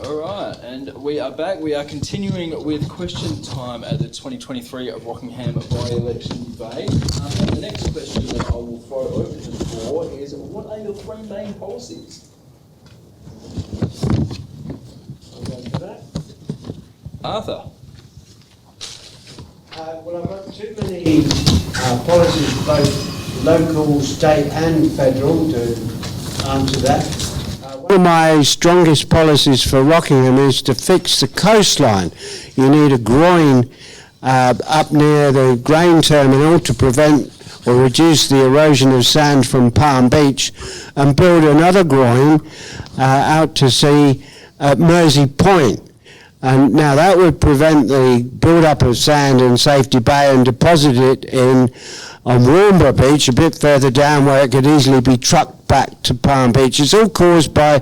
All right, and we are back. We are continuing with question time at the 2023 Rockingham by-election debate. And the next question that I will throw open to the floor is, what are your three main policies? I'll go for that. Arthur. Well, I've got too many policies, both local, state and federal, to answer that. One of my strongest policies for Rockingham is to fix the coastline. You need a groin up near the grain terminal to prevent or reduce the erosion of sand from Palm Beach, and build another groin out to sea at Mersey Point. And now that would prevent the build-up of sand in Safety Bay and deposit it on Warmborough Beach a bit further down, where it could easily be trucked back to Palm Beach. It's all caused by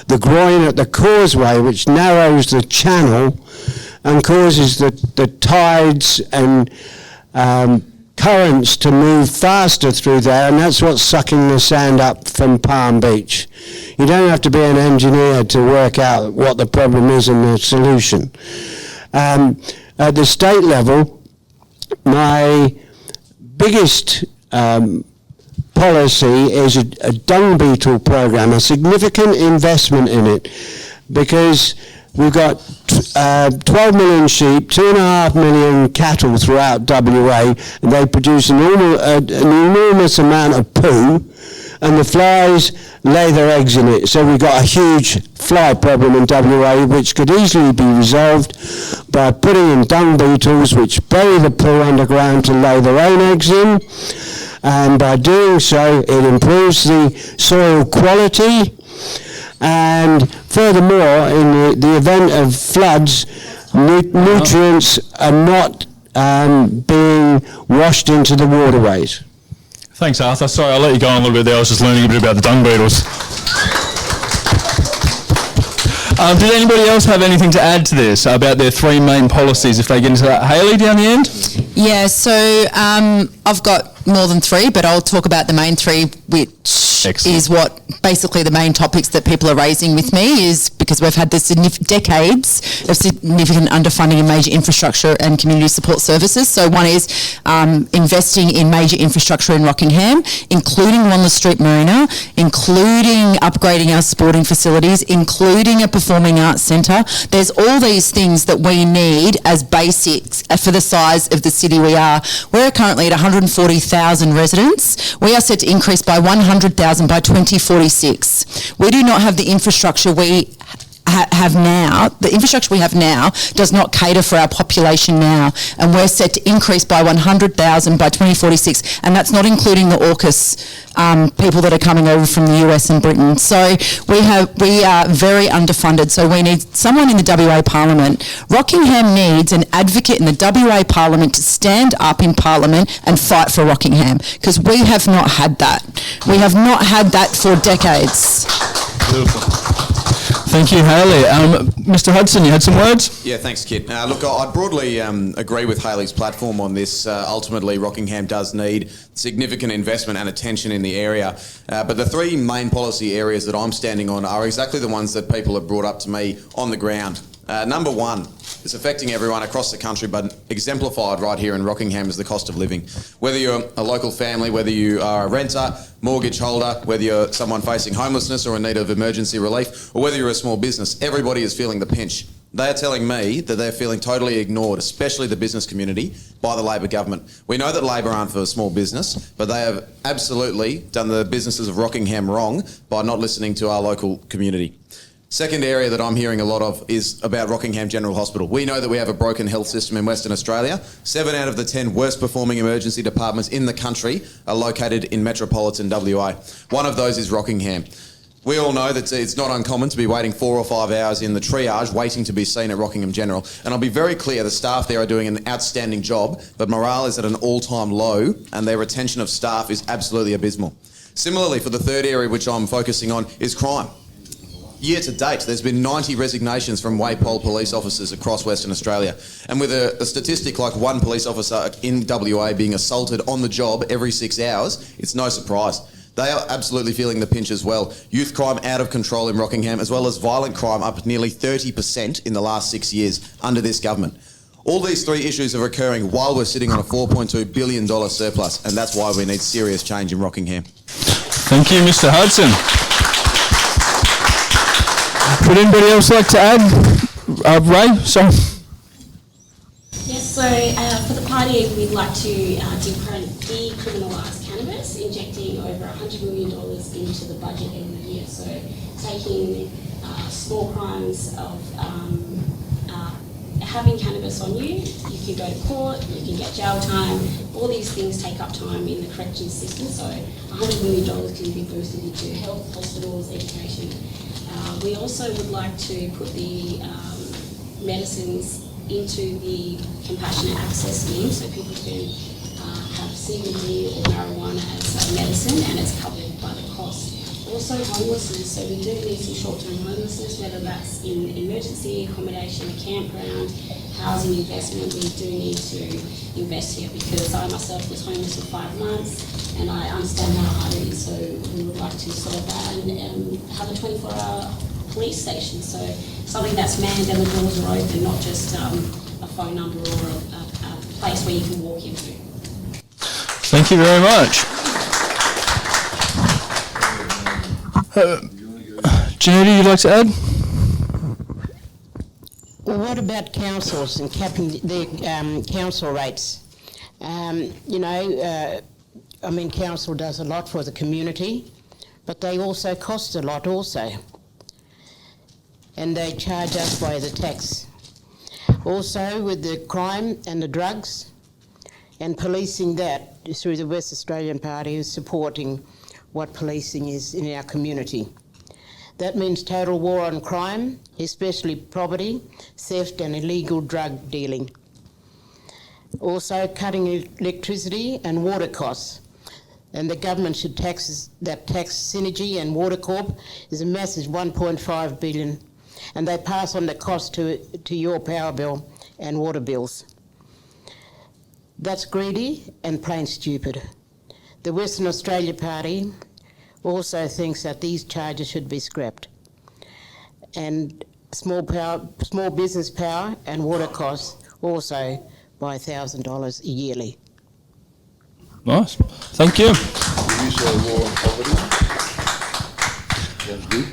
the groin at the causeway, which narrows the channel and causes the tides and currents to move faster through there, and that's what's sucking the sand up from Palm Beach. You don't have to be an engineer to work out what the problem is and the solution. At the state level, my biggest policy is a dung beetle program, a significant investment in it, because we've got 12 million sheep, 2.5 million cattle throughout WA, and they produce an enormous amount of poo, and the flies lay their eggs in it. So we've got a huge fly problem in WA, which could easily be resolved by putting in dung beetles, which bury the poo underground to lay their own eggs in, and by doing so it improves the soil quality. And furthermore, in the event of floods, nutrients are not being washed into the waterways. Thanks, Arthur. Sorry, I'll let you go on a little bit there. I was just learning a bit about the dung beetles. Did anybody else have anything to add to this about their three main policies, if they get into that? Hayley, down the end? Yeah, so I've got more than three, but I'll talk about the main three, which Excellent. is what basically the main topics that people are raising with me is because we've had this decades of significant underfunding in major infrastructure and community support services. So one is investing in major infrastructure in Rockingham, including Wanless Street Marina, including upgrading our sporting facilities, including a performing arts centre. There's all these things that we need as basics for the size of the city we are. We're currently at 140,000 residents. We are set to increase by 100,000 by 2046. We do not have the infrastructure we have now. The infrastructure we have now does not cater for our population now, and we're set to increase by 100,000 by 2046, and that's not including the AUKUS people that are coming over from the US and Britain. So we are very underfunded, so we need someone in the WA Parliament. Rockingham needs an advocate in the WA Parliament to stand up in Parliament and fight for Rockingham, because we have not had that. We have not had that for decades. Beautiful. Thank you, Hayley. Mr. Hudson, you had some words? Yeah, thanks, Kit. Look, I broadly agree with Hayley's platform on this. Ultimately, Rockingham does need significant investment and attention in the area. But the three main policy areas that I'm standing on are exactly the ones that people have brought up to me on the ground. Number one, it's affecting everyone across the country, but exemplified right here in Rockingham is the cost of living. Whether you're a local family, whether you are a renter, mortgage holder, whether you're someone facing homelessness or in need of emergency relief, or whether you're a small business, everybody is feeling the pinch. They are telling me that they're feeling totally ignored, especially the business community, by the Labor government. We know that Labor aren't for small business, but they have absolutely done the businesses of Rockingham wrong by not listening to our local community. Second area that I'm hearing a lot of is about Rockingham General Hospital. We know that we have a broken health system in Western Australia. 7 out of the 10 worst performing emergency departments in the country are located in metropolitan WA. One of those is Rockingham. We all know that it's not uncommon to be waiting 4 or 5 hours in the triage, waiting to be seen at Rockingham General. And I'll be very clear, the staff there are doing an outstanding job, but morale is at an all-time low and their retention of staff is absolutely abysmal. Similarly, for the third area which I'm focusing on is crime. Year to date, there's been 90 resignations from Waypol police officers across Western Australia. And with a statistic like one police officer in WA being assaulted on the job every 6 hours, it's no surprise. They are absolutely feeling the pinch as well. Youth crime out of control in Rockingham, as well as violent crime up nearly 30% in the last 6 years under this government. All these three issues are occurring while we're sitting on a $4.2 billion surplus, and that's why we need serious change in Rockingham. Thank you, Mr. Hudson. Would anybody else like to add? Ray, sorry. Yes, so for the party, we'd like to decriminalise cannabis, injecting over $100 million into the budget every year. So taking small crimes of having cannabis on you, you can go to court, you can get jail time. All these things take up time in the corrections system. So $100 million can be boosted into health, hospitals, education. We also would like to put the medicines into the compassionate access scheme so people can have CBD or marijuana as medicine, and it's covered by the cost. Also homelessness, so we do need some short-term homelessness, whether that's in emergency accommodation, a campground, housing investment. We do need to invest here because I myself was homeless for 5 months and I understand how hard it is, so we would like to solve that and have a 24-hour police station, so something that's manned and the doors are open, not just a phone number or a place where you can walk into. Thank you very much. Janita, you'd like to add? Well, what about councils and capping their council rates? Council does a lot for the community, but they also cost a lot also. And they charge us by the tax. Also, with the crime and the drugs, and policing that through the West Australian Party is supporting what policing is in our community. That means total war on crime, especially poverty, theft and illegal drug dealing. Also cutting electricity and water costs. And the government should tax Synergy and Water Corp is a massive $1.5 billion. And they pass on the cost to your power bill and water bills. That's greedy and plain stupid. The Western Australia Party also thinks that these charges should be scrapped. And small business power and water costs also by $1,000 yearly. Nice. Thank you. You say war on poverty. Sounds good.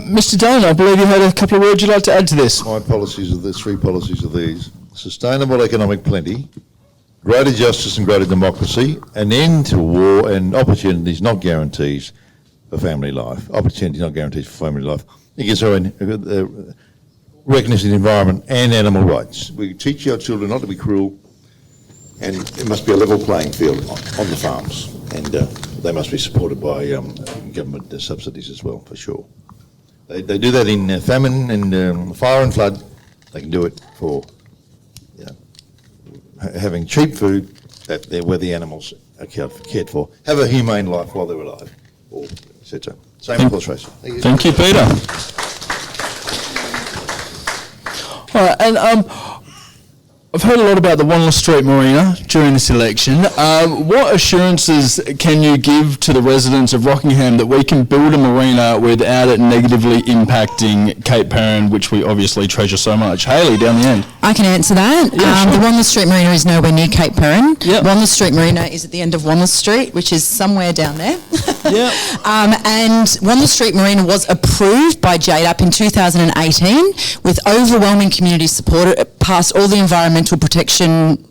Mr. Dane, I believe you had a couple of words you'd like to add to this. My policies are the three policies are these: sustainable economic plenty, greater justice and greater democracy, an end to war and opportunities, not guarantees, for family life. Opportunities, not guarantees for family life. It gets recognition of the environment and animal rights. We teach our children not to be cruel, and it must be a level playing field on the farms, and they must be supported by government subsidies as well, for sure. They do that in famine and fire and flood. They can do it for having cheap food where the animals are cared for. Have a humane life while they're alive, or etc. Same with horse racing. Thank you, Peter. All right, and I've heard a lot about the Wanless Street Marina during this election. What assurances can you give to the residents of Rockingham that we can build a marina without it negatively impacting Cape Perrin, which we obviously treasure so much? Hayley, down the end. I can answer that. Yeah, sure. The Wanless Street Marina is nowhere near Cape Perrin. Yep. Wanless Street Marina is at the end of Wanless Street, which is somewhere down there. Yeah. And Wanless Street Marina was approved by JDAP in 2018 with overwhelming community support. It passed all the environmental protection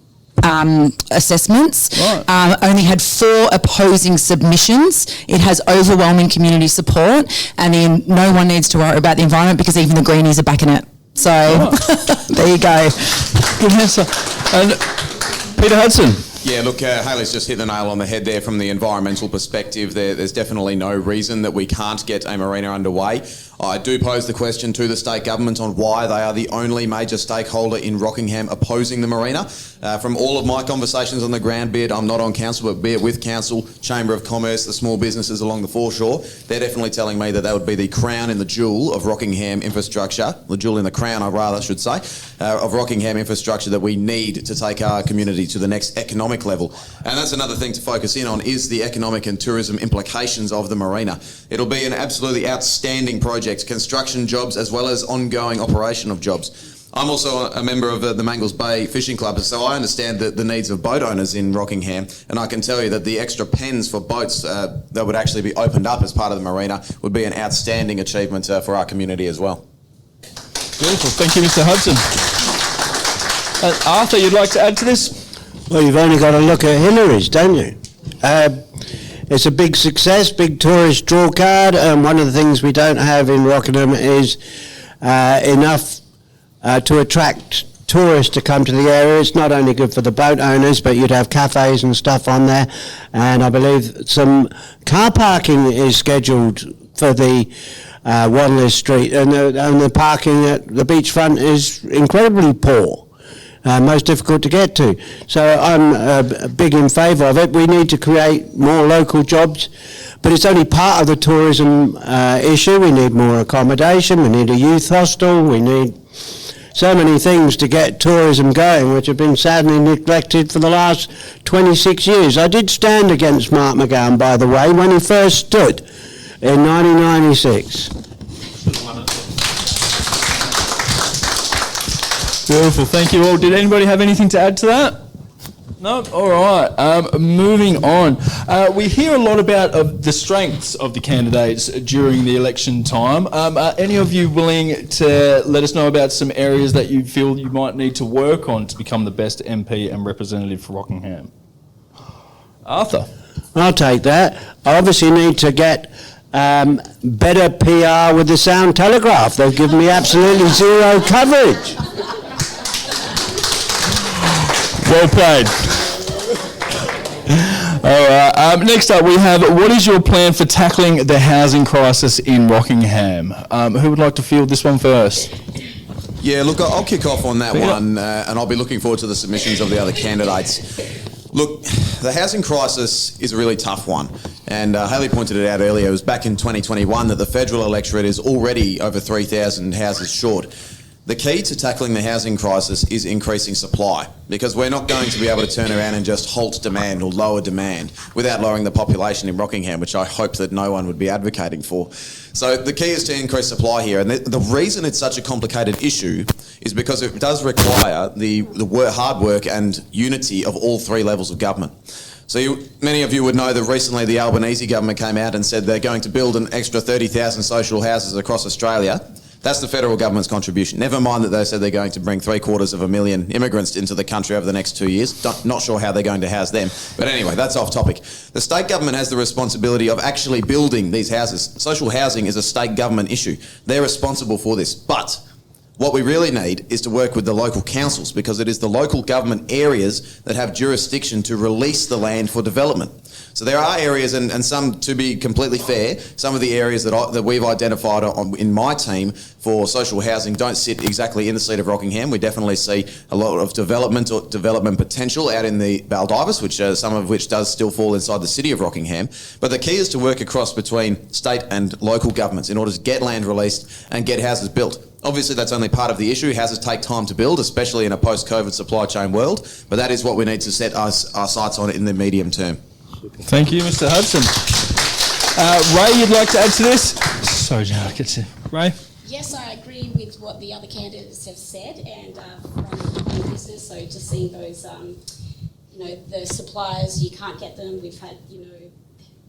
assessments. Right. Only had 4 opposing submissions. It has overwhelming community support, and no one needs to worry about the environment because even the greenies are backing it. So there you go. Good answer. And Peter Hudson. Yeah, look, Hayley's just hit the nail on the head there from the environmental perspective. There's definitely no reason that we can't get a marina underway. I do pose the question to the state government on why they are the only major stakeholder in Rockingham opposing the marina. From all of my conversations on the ground, be it I'm not on council, but be it with council, Chamber of Commerce, the small businesses along the foreshore, they're definitely telling me that that would be the crown in the jewel of Rockingham infrastructure, the jewel in the crown, I rather should say, of Rockingham infrastructure that we need to take our community to the next economic level. And that's another thing to focus in on, is the economic and tourism implications of the marina. It'll be an absolutely outstanding project, construction jobs as well as ongoing operation of jobs. I'm also a member of the Mangles Bay Fishing Club, so I understand the needs of boat owners in Rockingham, and I can tell you that the extra pens for boats that would actually be opened up as part of the marina would be an outstanding achievement for our community as well. Beautiful. Thank you, Mr. Hudson. Arthur, you'd like to add to this? Well, you've only got to look at Hillary's, don't you? It's a big success, big tourist draw card, and one of the things we don't have in Rockingham is enough to attract tourists to come to the area. It's not only good for the boat owners, but you'd have cafes and stuff on there, and I believe some car parking is scheduled for the Wanless Street, and the parking at the beachfront is incredibly poor. Most difficult to get to. So I'm big in favour of it. We need to create more local jobs, but it's only part of the tourism issue. We need more accommodation, we need a youth hostel, we need so many things to get tourism going, which have been sadly neglected for the last 26 years. I did stand against Mark McGowan, by the way, when he first stood in 1996. Beautiful, thank you all. Did anybody have anything to add to that? No? All right, moving on. We hear a lot about the strengths of the candidates during the election time. Are any of you willing to let us know about some areas that you feel you might need to work on to become the best MP and representative for Rockingham? Arthur? I'll take that. I obviously need to get better PR with the Sound Telegraph. They've given me absolutely zero coverage. Well played. All right. Next up, we have, what is your plan for tackling the housing crisis in Rockingham? Who would like to field this one first? Yeah, look, I'll kick off on that one, and I'll be looking forward to the submissions of the other candidates. Look, the housing crisis is a really tough one, and Hayley pointed it out earlier. It was back in 2021 that the federal electorate is already over 3,000 houses short. The key to tackling the housing crisis is increasing supply, because we're not going to be able to turn around and just halt demand or lower demand without lowering the population in Rockingham, which I hope that no one would be advocating for. So the key is to increase supply here, and the reason it's such a complicated issue is because it does require the hard work and unity of all three levels of government. So many of you would know that recently the Albanese government came out and said they're going to build an extra 30,000 social houses across Australia. That's the federal government's contribution. Never mind that they said they're going to bring 750,000 immigrants into the country over the next 2 years. Not sure how they're going to house them. But anyway, that's off topic. The state government has the responsibility of actually building these houses. Social housing is a state government issue. They're responsible for this. But what we really need is to work with the local councils, because it is the local government areas that have jurisdiction to release the land for development. So there are areas, and some, to be completely fair, some of the areas that we've identified in my team for social housing don't sit exactly in the seat of Rockingham. We definitely see a lot of development potential out in the Baldivis, which some of which does still fall inside the city of Rockingham. But the key is to work across between state and local governments in order to get land released and get houses built. Obviously, that's only part of the issue. Houses take time to build, especially in a post-COVID supply chain world. But that is what we need to set our sights on in the medium term. Thank you, Mr. Hudson. Ray, you'd like to add to this? Sorry, John, get to Ray. Yes, I agree with what the other candidates have said, and from business, so just seeing those, the suppliers, you can't get them. We've had,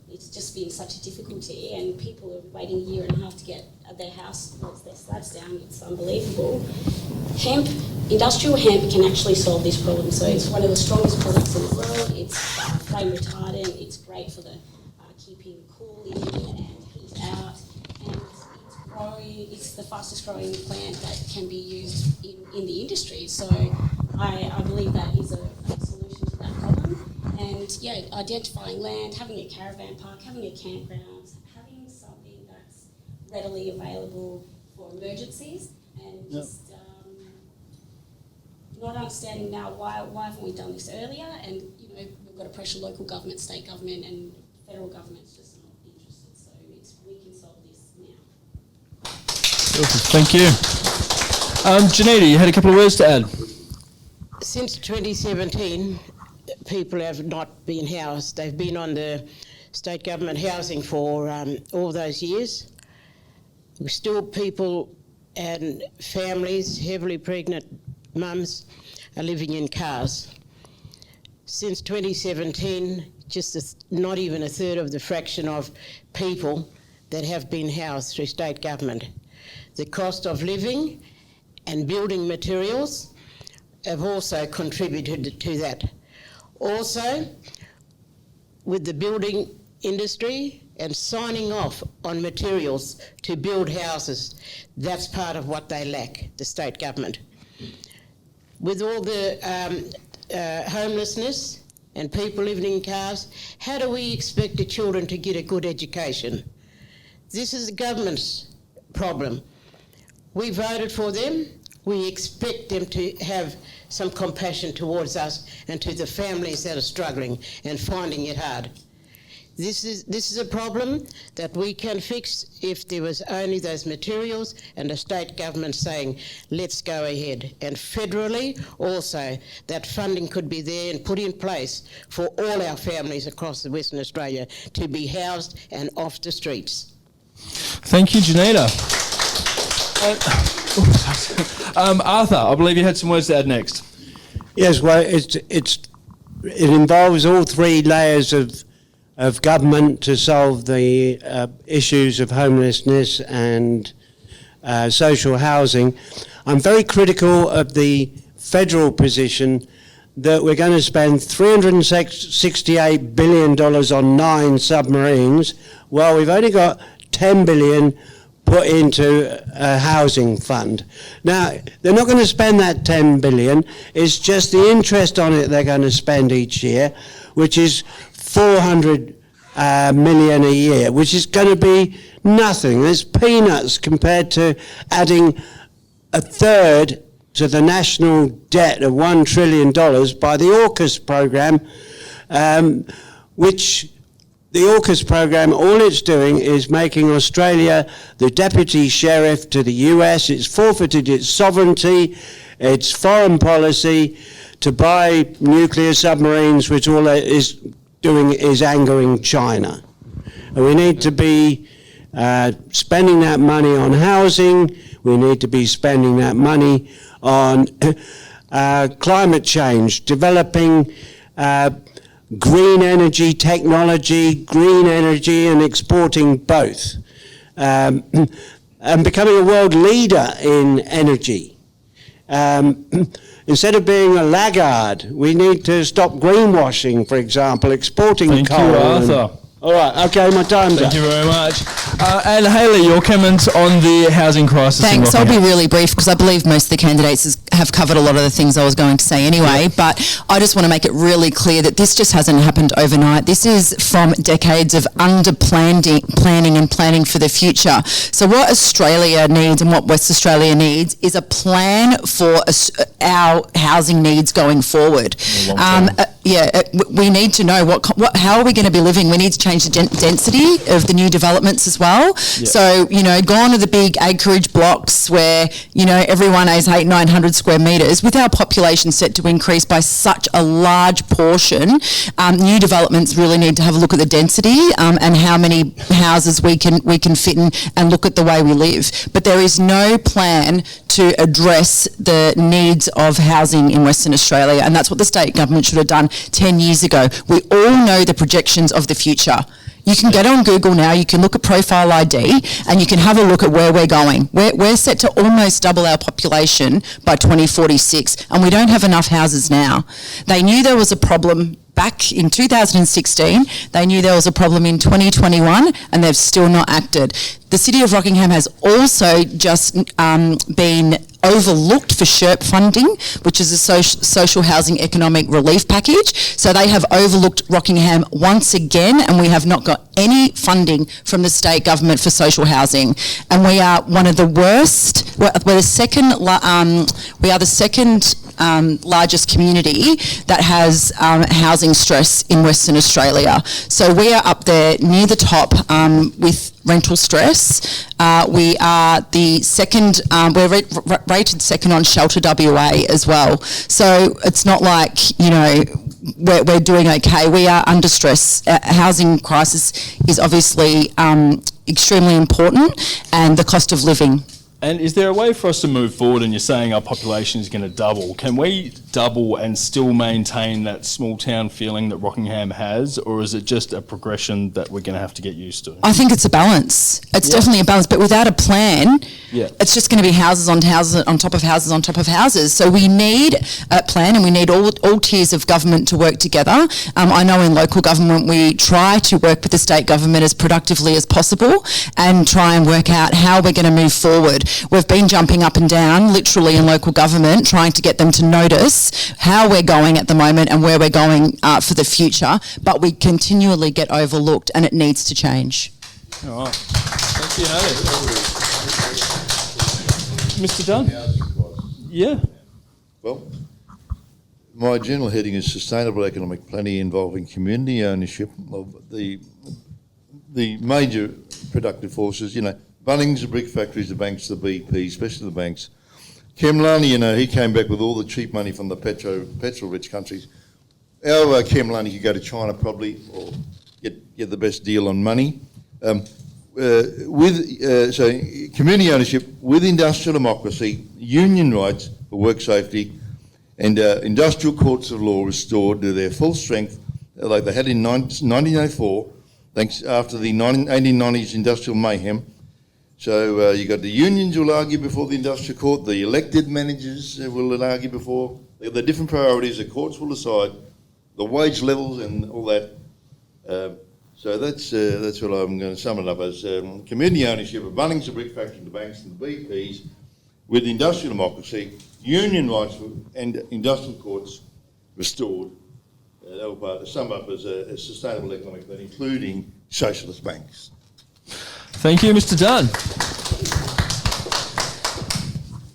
it's just been such a difficulty, and people are waiting a year and a half to get their house, once their slabs down. It's unbelievable. Hemp, industrial hemp can actually solve this problem. So it's one of the strongest products in the world. It's flame retardant. It's great for the keeping cool in and heat out. And it's growing. It's the fastest growing plant that can be used in the industry. So I believe that is a solution to that problem. And identifying land, having a caravan park, having a campground, having something that's readily available for emergencies, and just not understanding now why haven't we done this earlier, and you know, we've got to pressure local government, state government and federal government's just not interested, so we can solve this now. Thank you. Janita, you had a couple of words to add. Since 2017, people have not been housed. They've been on the state government housing for all those years. Still, people and families, heavily pregnant mums, are living in cars. Since 2017, not even a third of the fraction of people that have been housed through state government. The cost of living and building materials have also contributed to that. Also, with the building industry and signing off on materials to build houses, that's part of what they lack, the state government. With all the homelessness and people living in cars, how do we expect the children to get a good education? This is the government's problem. We voted for them. We expect them to have some compassion towards us and to the families that are struggling and finding it hard. This is a problem that we can fix if there was only those materials and the state government saying, let's go ahead. And federally also, that funding could be there and put in place for all our families across the Western Australia to be housed and off the streets. Thank you, Janita. Arthur, I believe you had some words to add next. Yes, well, it involves all three layers of government to solve the issues of homelessness and social housing. I'm very critical of the federal position that we're going to spend $368 billion on 9 submarines, while we've only got $10 billion put into a housing fund. Now, they're not going to spend that $10 billion. It's just the interest on it they're going to spend each year, which is $400 million a year, which is going to be nothing. It's peanuts compared to adding a third to the national debt of $1 trillion by the AUKUS program, which the AUKUS program, all it's doing is making Australia the deputy sheriff to the US. It's forfeited its sovereignty, its foreign policy to buy nuclear submarines, which all it is doing is angering China. And we need to be spending that money on housing. We need to be spending that money on climate change, developing green energy technology, green energy, and exporting both, and becoming a world leader in energy. Instead of being a laggard, we need to stop greenwashing, for example, exporting Thank coal. you, Arthur. All right, okay, my time's up. Thank you very much. And Hayley, your comments on the housing crisis. Thanks. in I'll be Rockingham. really brief because I believe most of the candidates have covered a lot of the things I was going to say anyway. But I just want to make it really clear that this just hasn't happened overnight. This is from decades of planning and planning for the future. So what Australia needs and what West Australia needs is a plan for our housing needs going forward. We need to know how are we going to be living. We need to change the density of the new developments as well. Yep. So, gone are the big acreage blocks where, everyone has 800-900 square metres. With our population set to increase by such a large portion, new developments really need to have a look at the density and how many houses we can fit in and look at the way we live. But there is no plan to address the needs of housing in Western Australia, and that's what the state government should have done 10 years ago. We all know the projections of the future. You can get on Google now, you can look at Profile ID, and you can have a look at where we're going. We're set to almost double our population by 2046, and we don't have enough houses now. They knew there was a problem back in 2016, they knew there was a problem in 2021, and they've still not acted. The City of Rockingham has also just been overlooked for SHERP funding, which is a social housing economic relief package. So they have overlooked Rockingham once again, and we have not got any funding from the state government for social housing. And we are one of the worst. We are the second largest community that has housing stress in Western Australia. So we are up there near the top with rental stress. We are the second, we're rated second on Shelter WA as well. So it's not like, you know, we're doing okay. We are under stress. Housing crisis is obviously extremely important, and the cost of living. And is there a way for us to move forward? And you're saying our population is going to double. Can we double and still maintain that small town feeling that Rockingham has, or is it just a progression that we're going to have to get used to? I think it's a balance. It's definitely a balance, but without a plan, it's just going to be houses on houses on top of houses on top of houses. So we need a plan, and we need all tiers of government to work together. I know in local government we try to work with the state government as productively as possible and try and work out how we're going to move forward. We've been jumping up and down, literally, in local government, trying to get them to notice how we're going at the moment and where we're going for the future, but we continually get overlooked, and it needs to change. All right. Thank you, Haley. Mr. Dunn? Yeah. Well, my general heading is Sustainable Economic Planning involving community ownership of the major productive forces, you know, Bunnings, the brick factories, the banks, the BP, especially the banks. Kemlani, you know, he came back with all the cheap money from the petrol-rich countries. Our Kemlani could go to China probably, or get the best deal on money. So community ownership with industrial democracy, union rights for work safety, and industrial courts of law restored to their full strength, like they had in 1904, thanks after the 1890s industrial mayhem. So you got the unions will argue before the industrial court, the elected managers will argue before, the different priorities, the courts will decide, the wage levels and all that. So that's what I'm going to sum it up as. Community ownership of Bunnings, the brick factory, the banks and the BPs, with industrial democracy, union rights and industrial courts restored. That will part to sum up as a sustainable economic plan, including socialist banks. Thank you, Mr. Dunn.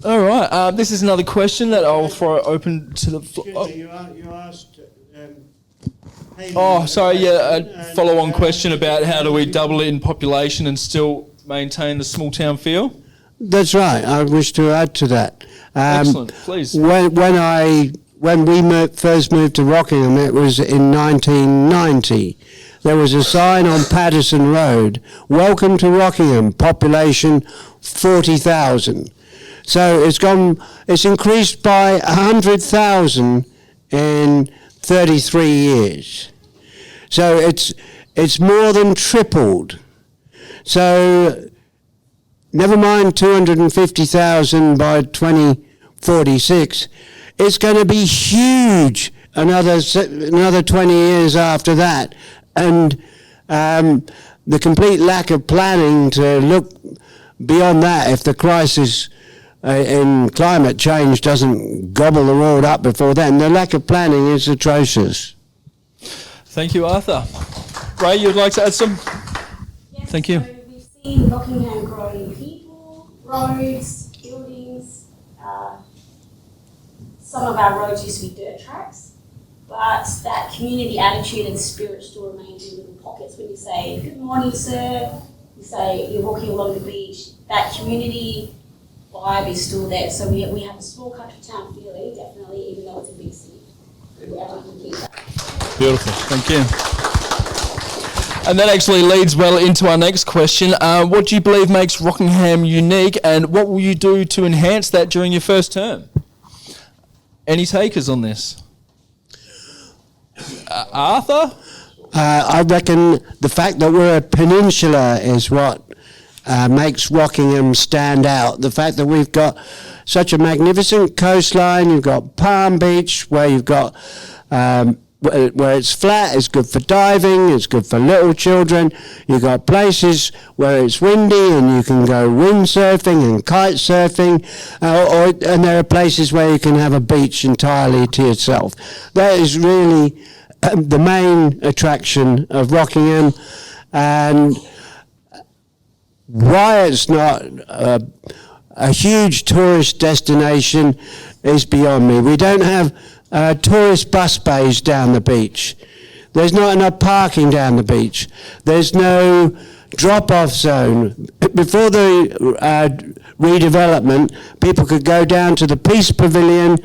All right, this is another question that I'll throw open to the floor. You asked... a follow-on question about how do we double it in population and still maintain the small town feel? That's right. I wish to add to that. Excellent, please. When we first moved to Rockingham, it was in 1990. There was a sign on Patterson Road, "Welcome to Rockingham, population 40,000." So it's increased by 100,000 in 33 years. So it's more than tripled. So never mind 250,000 by 2046, it's going to be huge another 20 years after that. And the complete lack of planning to look beyond that, if the crisis in climate change doesn't gobble the world up before then, the lack of planning is atrocious. Thank you, Arthur. Ray, you'd like to add some? Yes, Thank you. So we've seen Rockingham grow in people, roads, buildings. Some of our roads used to be dirt tracks. But that community attitude and spirit still remains in little pockets. When you say, "Good morning, sir," you say, you're walking along the beach, that community vibe is still there. So we have a small country town feeling, definitely, even though it's a big city. Everyone can keep that. Beautiful, thank you. And that actually leads well into our next question. What do you believe makes Rockingham unique, and what will you do to enhance that during your first term? Any takers on this? Arthur? I reckon the fact that we're a peninsula is what makes Rockingham stand out. The fact that we've got such a magnificent coastline, you've got Palm Beach, where you've got where it's flat, it's good for diving, it's good for little children. You've got places where it's windy and you can go windsurfing and kite surfing, and there are places where you can have a beach entirely to yourself. That is really the main attraction of Rockingham, and why it's not a huge tourist destination is beyond me. We don't have tourist bus bays down the beach. There's not enough parking down the beach. There's no drop-off zone. Before the redevelopment, people could go down to the Peace Pavilion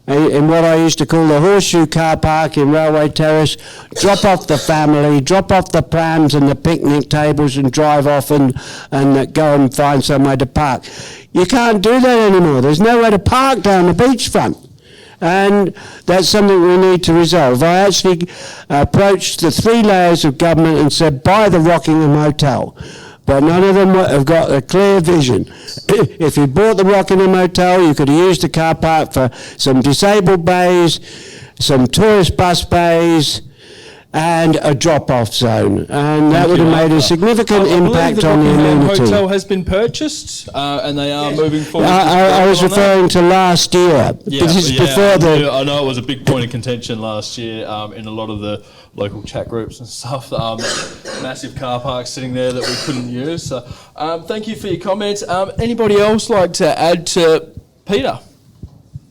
in what I used to call the horseshoe car park in Railway Terrace, drop off the family, drop off the prams and the picnic tables and drive off and go and find somewhere to park. You can't do that anymore. There's nowhere to park down the beachfront. And that's something we need to resolve. I actually approached the 3 layers of government and said, buy the Rockingham Hotel. But none of them have got a clear vision. If you bought the Rockingham Hotel, you could have used the car park for some disabled bays, some tourist bus bays, and a drop-off zone, and that would have made a significant impact on the amenity. The hotel has been purchased, and they are moving forward. I was referring to last year. This is before the. I know it was a big point of contention last year in a lot of the local chat groups and stuff. Massive car parks sitting there that we couldn't use. So, thank you for your comments. Anybody else like to add to Peter?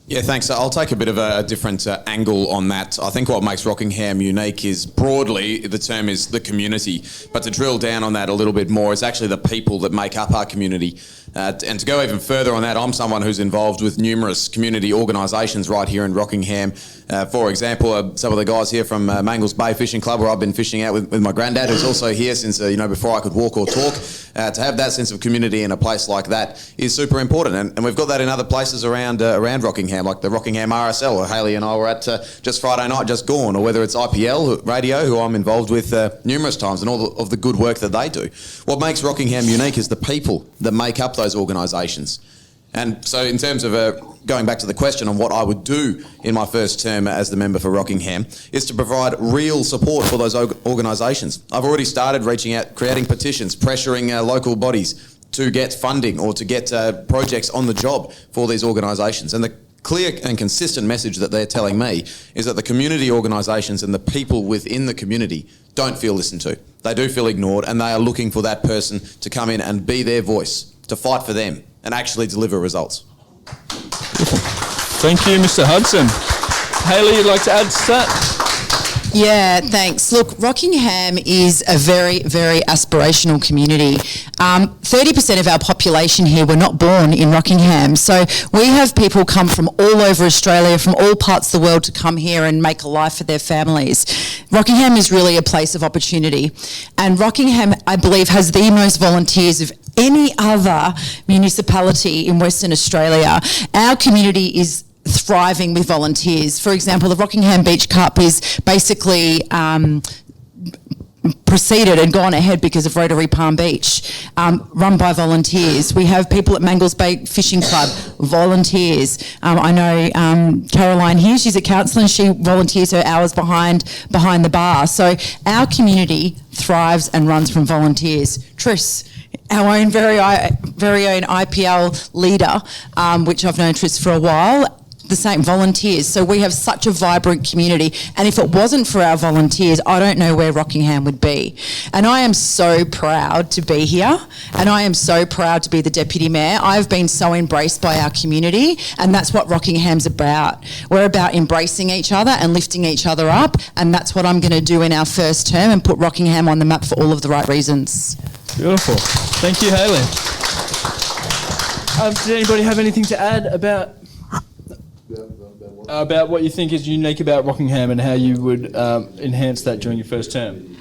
Yeah, thanks. I'll take a bit of a different angle on that. I think what makes Rockingham unique is broadly the term is the community, but to drill down on that a little bit more, it's actually the people that make up our community. And to go even further on that, I'm someone who's involved with numerous community organisations right here in Rockingham. For example, some of the guys here from Mangles Bay Fishing Club, where I've been fishing out with my granddad, who's also here since before I could walk or talk. To have that sense of community in a place like that is super important, and we've got that in other places around Rockingham, like the Rockingham RSL, or Hayley and I were at just Friday night, just gone, or whether it's IPL Radio, who I'm involved with numerous times, and all of the good work that they do. What makes Rockingham unique is the people that make up those organisations. And so in terms of going back to the question on what I would do in my first term as the member for Rockingham, is to provide real support for those organisations. I've already started reaching out, creating petitions, pressuring local bodies to get funding or to get projects on the job for these organisations. And the clear and consistent message that they're telling me is that the community organisations and the people within the community don't feel listened to. They do feel ignored, and they are looking for that person to come in and be their voice, to fight for them and actually deliver results. Thank you, Mr. Hudson. Hayley, you'd like to add to that? Yeah, thanks. Look, Rockingham is a very, very aspirational community. 30% of our population here were not born in Rockingham. So we have people come from all over Australia, from all parts of the world, to come here and make a life for their families. Rockingham is really a place of opportunity. And Rockingham, I believe, has the most volunteers of any other municipality in Western Australia. Our community is thriving with volunteers. For example, the Rockingham Beach Cup is basically proceeded and gone ahead because of Rotary Palm Beach, run by volunteers. We have people at Mangles Bay Fishing Club, volunteers. I know Caroline here, she's a counsellor, and she volunteers her hours behind the bar. So our community thrives and runs from volunteers. Tris, our own very own IPL leader, which I've known Tris for a while, the same, volunteers. So we have such a vibrant community, and if it wasn't for our volunteers, I don't know where Rockingham would be. And I am so proud to be here, and I am so proud to be the Deputy Mayor. I've been so embraced by our community, and that's what Rockingham's about. We're about embracing each other and lifting each other up, and that's what I'm going to do in our first term, and put Rockingham on the map for all of the right reasons. Beautiful. Thank you, Hayley. Did anybody have anything to add about what you think is unique about Rockingham and how you would enhance that during your first term?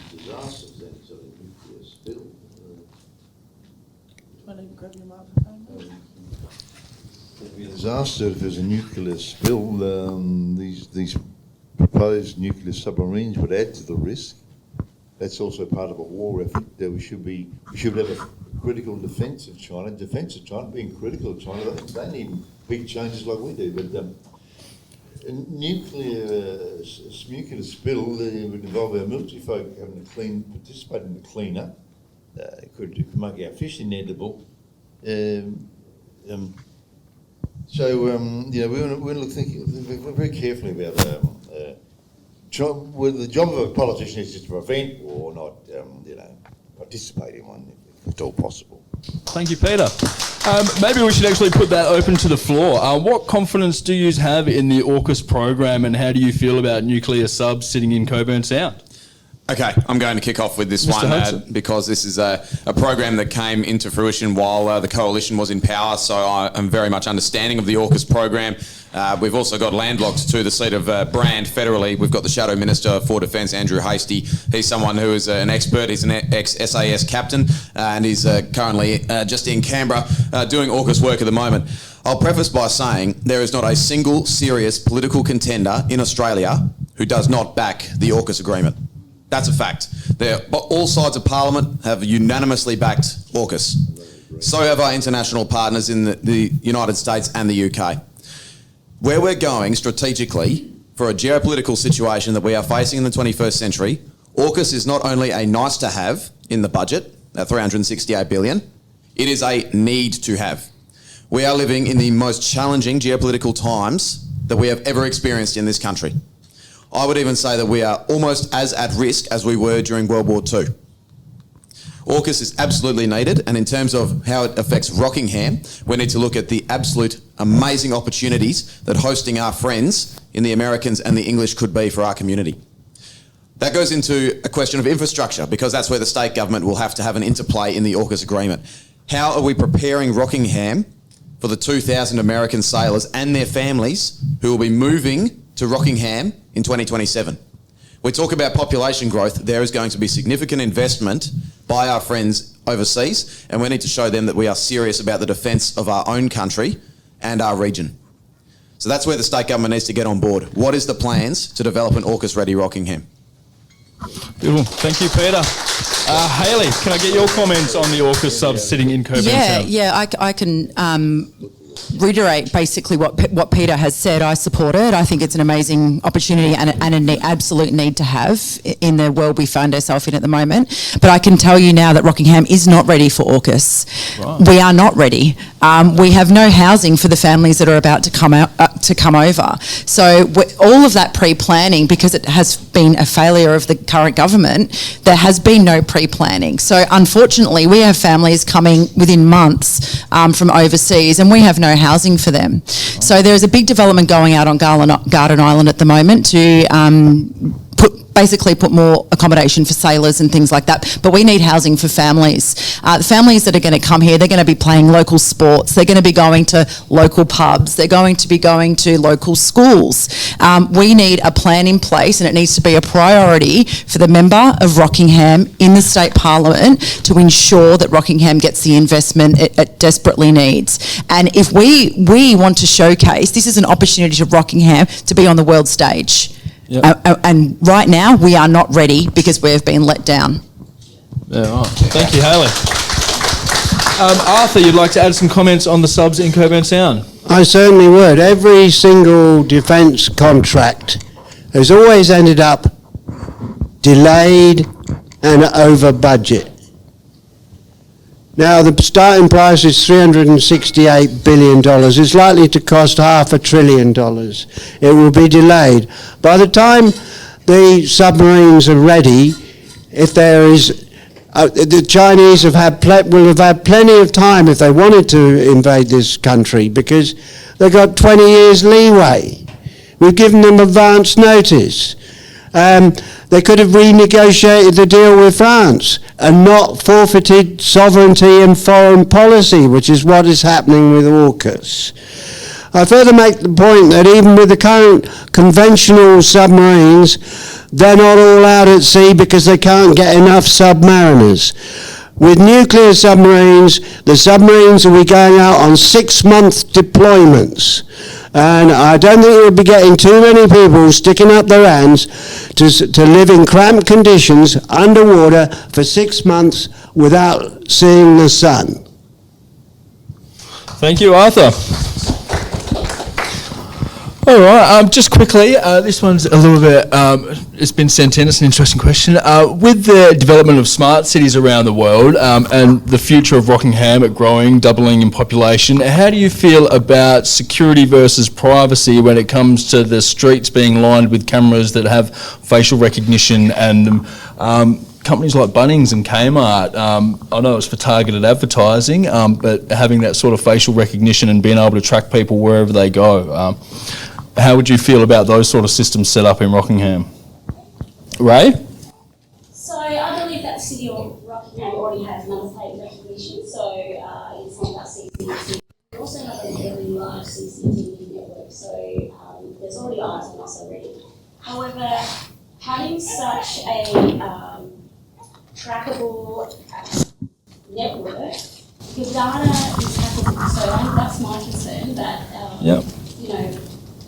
It'd be a disaster if there's a nuclear spill. These proposed nuclear submarines would add to the risk. That's also part of a war effort. That we should have a critical defence of China. Defence of China, being critical of China, they need big changes like we do. But a nuclear spill would involve our military folk having to participate in the cleanup. It could make our fish inedible. We're very carefully about whether the job of a politician is just to prevent or not, participate in one if at all possible. Thank you, Peter. Maybe we should actually put that open to the floor. What confidence do you have in the AUKUS program, and how do you feel about nuclear subs sitting in Cockburn Sound? Okay, I'm going to kick off with this Mr. one Hudson. because this is a program that came into fruition while the coalition was in power, so I am very much understanding of the AUKUS program. We've also got landlocked to the seat of Brand federally. We've got the Shadow Minister for Defence, Andrew Hastie. He's someone who is an expert. He's an ex-SAS captain and he's currently just in Canberra doing AUKUS work at the moment. I'll preface by saying there is not a single serious political contender in Australia who does not back the AUKUS agreement. That's a fact. All sides of Parliament have unanimously backed AUKUS. So have our international partners in the United States and the UK. Where we're going strategically for a geopolitical situation that we are facing in the 21st century, AUKUS is not only a nice to have in the budget, at $368 billion, it is a need to have. We are living in the most challenging geopolitical times that we have ever experienced in this country. I would even say that we are almost as at risk as we were during World War II. AUKUS is absolutely needed, and in terms of how it affects Rockingham, we need to look at the absolute amazing opportunities that hosting our friends in the Americans and the English could be for our community. That goes into a question of infrastructure, because that's where the state government will have to have an interplay in the AUKUS agreement. How are we preparing Rockingham for the 2,000 American sailors and their families who will be moving to Rockingham in 2027? We talk about population growth. There is going to be significant investment by our friends overseas, and we need to show them that we are serious about the defence of our own country and our region. So that's where the state government needs to get on board. What is the plans to develop an AUKUS-ready Rockingham? Beautiful. Thank you, Peter. Hayley, can I get your comments on the AUKUS subs sitting in Cockburn Sound? I can reiterate basically what Peter has said. I support it. I think it's an amazing opportunity and an absolute need to have in the world we find ourselves in at the moment. But I can tell you now that Rockingham is not ready for AUKUS. Right. We are not ready. We have no housing for the families that are about to come over. So all of that pre-planning, because it has been a failure of the current government, there has been no pre-planning. So unfortunately, we have families coming within months from overseas, and we have no housing for them. So there's a big development going out on Garden Island at the moment to put more accommodation for sailors and things like that. But we need housing for families. The families that are going to come here, they're going to be playing local sports. They're going to be going to local pubs. They're going to be going to local schools. We need a plan in place, and it needs to be a priority for the member of Rockingham in the state parliament to ensure that Rockingham gets the investment it desperately needs. And if we want to showcase, this is an opportunity to Rockingham to be on the world stage. Yep. And right now, we are not ready because we have been let down. Yeah, right. Thank you, Hayley. Arthur, you'd like to add some comments on the subs in Cockburn Sound? I certainly would. Every single defence contract has always ended up delayed and over budget. Now, the starting price is $368 billion. It's likely to cost $500 billion. It will be delayed. By the time the submarines are ready, if there is, the Chinese will have had plenty of time if they wanted to invade this country, because they've got 20 years leeway. We've given them advance notice. They could have renegotiated the deal with France and not forfeited sovereignty and foreign policy, which is what is happening with AUKUS. I further make the point that even with the current conventional submarines, they're not all out at sea because they can't get enough submariners. With nuclear submarines, the submarines will be going out on 6-month deployments. And I don't think we'll be getting too many people sticking up their hands to live in cramped conditions underwater for 6 months without seeing the sun. Thank you, Arthur. All right, just quickly, this one's a little bit, it's been sent in, it's an interesting question. With the development of smart cities around the world and the future of Rockingham growing, doubling in population, how do you feel about security versus privacy when it comes to the streets being lined with cameras that have facial recognition and companies like Bunnings and Kmart, I know it's for targeted advertising, but having that sort of facial recognition and being able to track people wherever they go. How would you feel about those sort of systems set up in Rockingham? Ray? So I believe that the City of Rockingham already has number plate recognition, so it's not about CCTV. We also have a very large CCTV network, so there's already eyes on us already. However, having such a trackable network, the data is hackable. So that's my concern that, you know,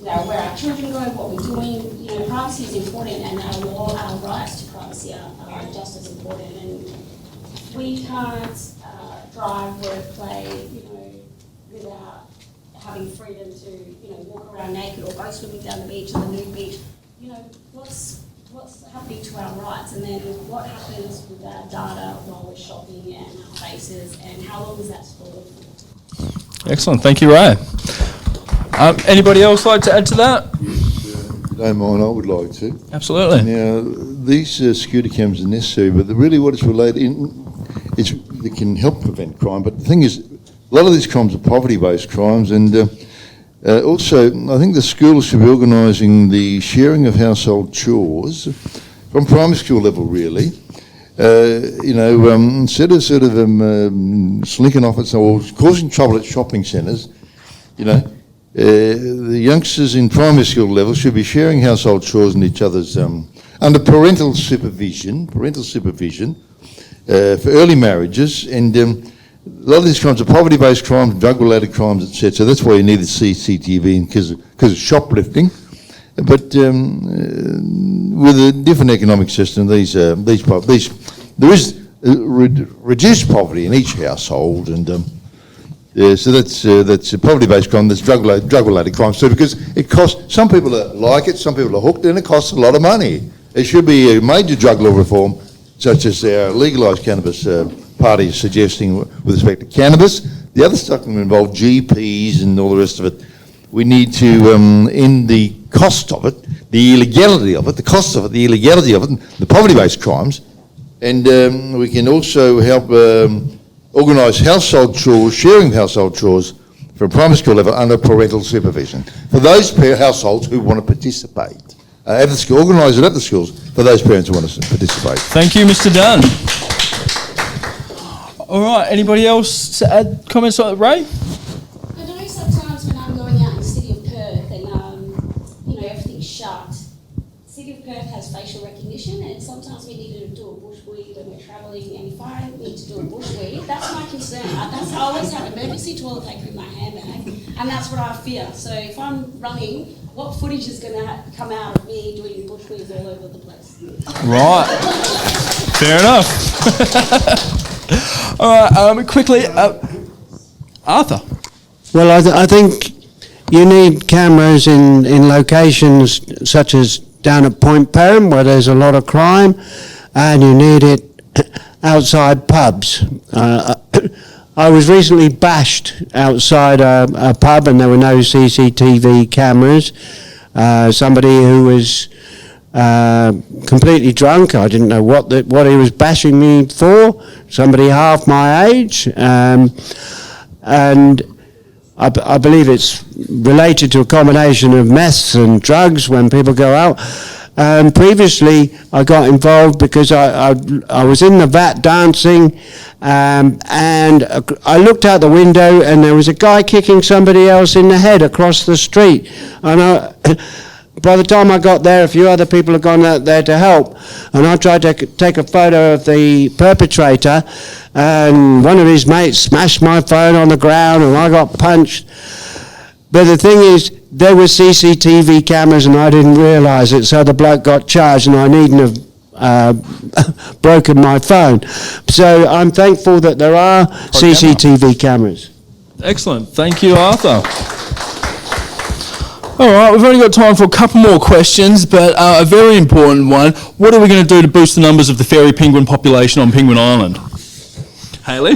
where our children go, what we're doing, you know, privacy is important and our rights to privacy are just as important. And we can't drive, work, play, you know, without having freedom to, you know, walk around naked or go swimming down the beach or the nude beach. You know, what's happening to our rights, and then what happens with our data while we're shopping and our faces, and how long is that stored for? Excellent, thank you, Ray. Anybody else like to add to that? Yes, if you don't mind, I would like to. Absolutely. Now, these security cameras are necessary, but really what it's related in, they can help prevent crime. But the thing is, a lot of these crimes are poverty-based crimes, and also, I think the schools should be organising the sharing of household chores from primary school level, really. You know, instead of sort of slinking off at or causing trouble at shopping centres, you know, the youngsters in primary school level should be sharing household chores and each other's under parental supervision for early marriages, and a lot of these crimes are poverty-based crimes, drug-related crimes, etc. That's why you need the CCTV because of shoplifting. But with a different economic system, there is reduced poverty in each household, and so that's a poverty-based crime. That's drug-related crimes too, because it costs. Some people like it, some people are hooked, and it costs a lot of money. There should be a major drug law reform, such as our legalised cannabis party is suggesting with respect to cannabis. The other stuff can involve GPs and all the rest of it. We need to end the cost of it, the illegality of it, the poverty-based crimes, and we can also help organise household chores, sharing household chores from primary school level under parental supervision for those households who want to participate. At the school, organise it at the schools for those parents who want to participate. Thank you, Mr. Dunn. All right, anybody else to add comments on Ray? I know sometimes when I'm going out in the city of Perth and, you know, everything's shut, the city of Perth has facial recognition, and sometimes we need to do a bushweed when we're travelling, and if I need to do a bushweed, that's my concern. I always have emergency toilet paper in my handbag, and that's what I fear. So if I'm running, what footage is going to come out of me doing bushweeds all over the place? Right. Fair enough. All right, quickly, Arthur. Well, I think you need cameras in locations such as down at Point Perrin, where there's a lot of crime, and you need it outside pubs. I was recently bashed outside a pub, and there were no CCTV cameras. Somebody who was completely drunk. I didn't know what he was bashing me for. Somebody half my age, and I believe it's related to a combination of meths and drugs when people go out. And previously, I got involved because I was in the vat dancing, and I looked out the window, and there was a guy kicking somebody else in the head across the street, and by the time I got there, a few other people had gone out there to help, and I tried to take a photo of the perpetrator, and one of his mates smashed my phone on the ground, and I got punched. But the thing is, there were CCTV cameras, and I didn't realise it, so the bloke got charged, and I needn't have broken my phone. So I'm thankful that there are CCTV cameras. Excellent. Thank you, Arthur. All right, we've only got time for a couple more questions, but a very important one. What are we going to do to boost the numbers of the fairy penguin population on Penguin Island? Hayley?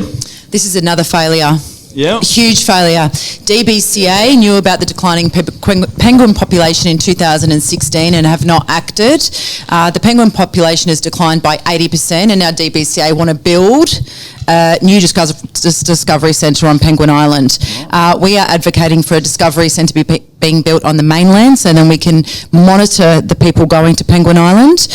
This is another failure. Yeah. Huge failure. DBCA knew about the declining penguin population in 2016 and have not acted. The penguin population has declined by 80%, and now DBCA want to build a new discovery centre on Penguin Island. We are advocating for a discovery centre being built on the mainland, so then we can monitor the people going to Penguin Island.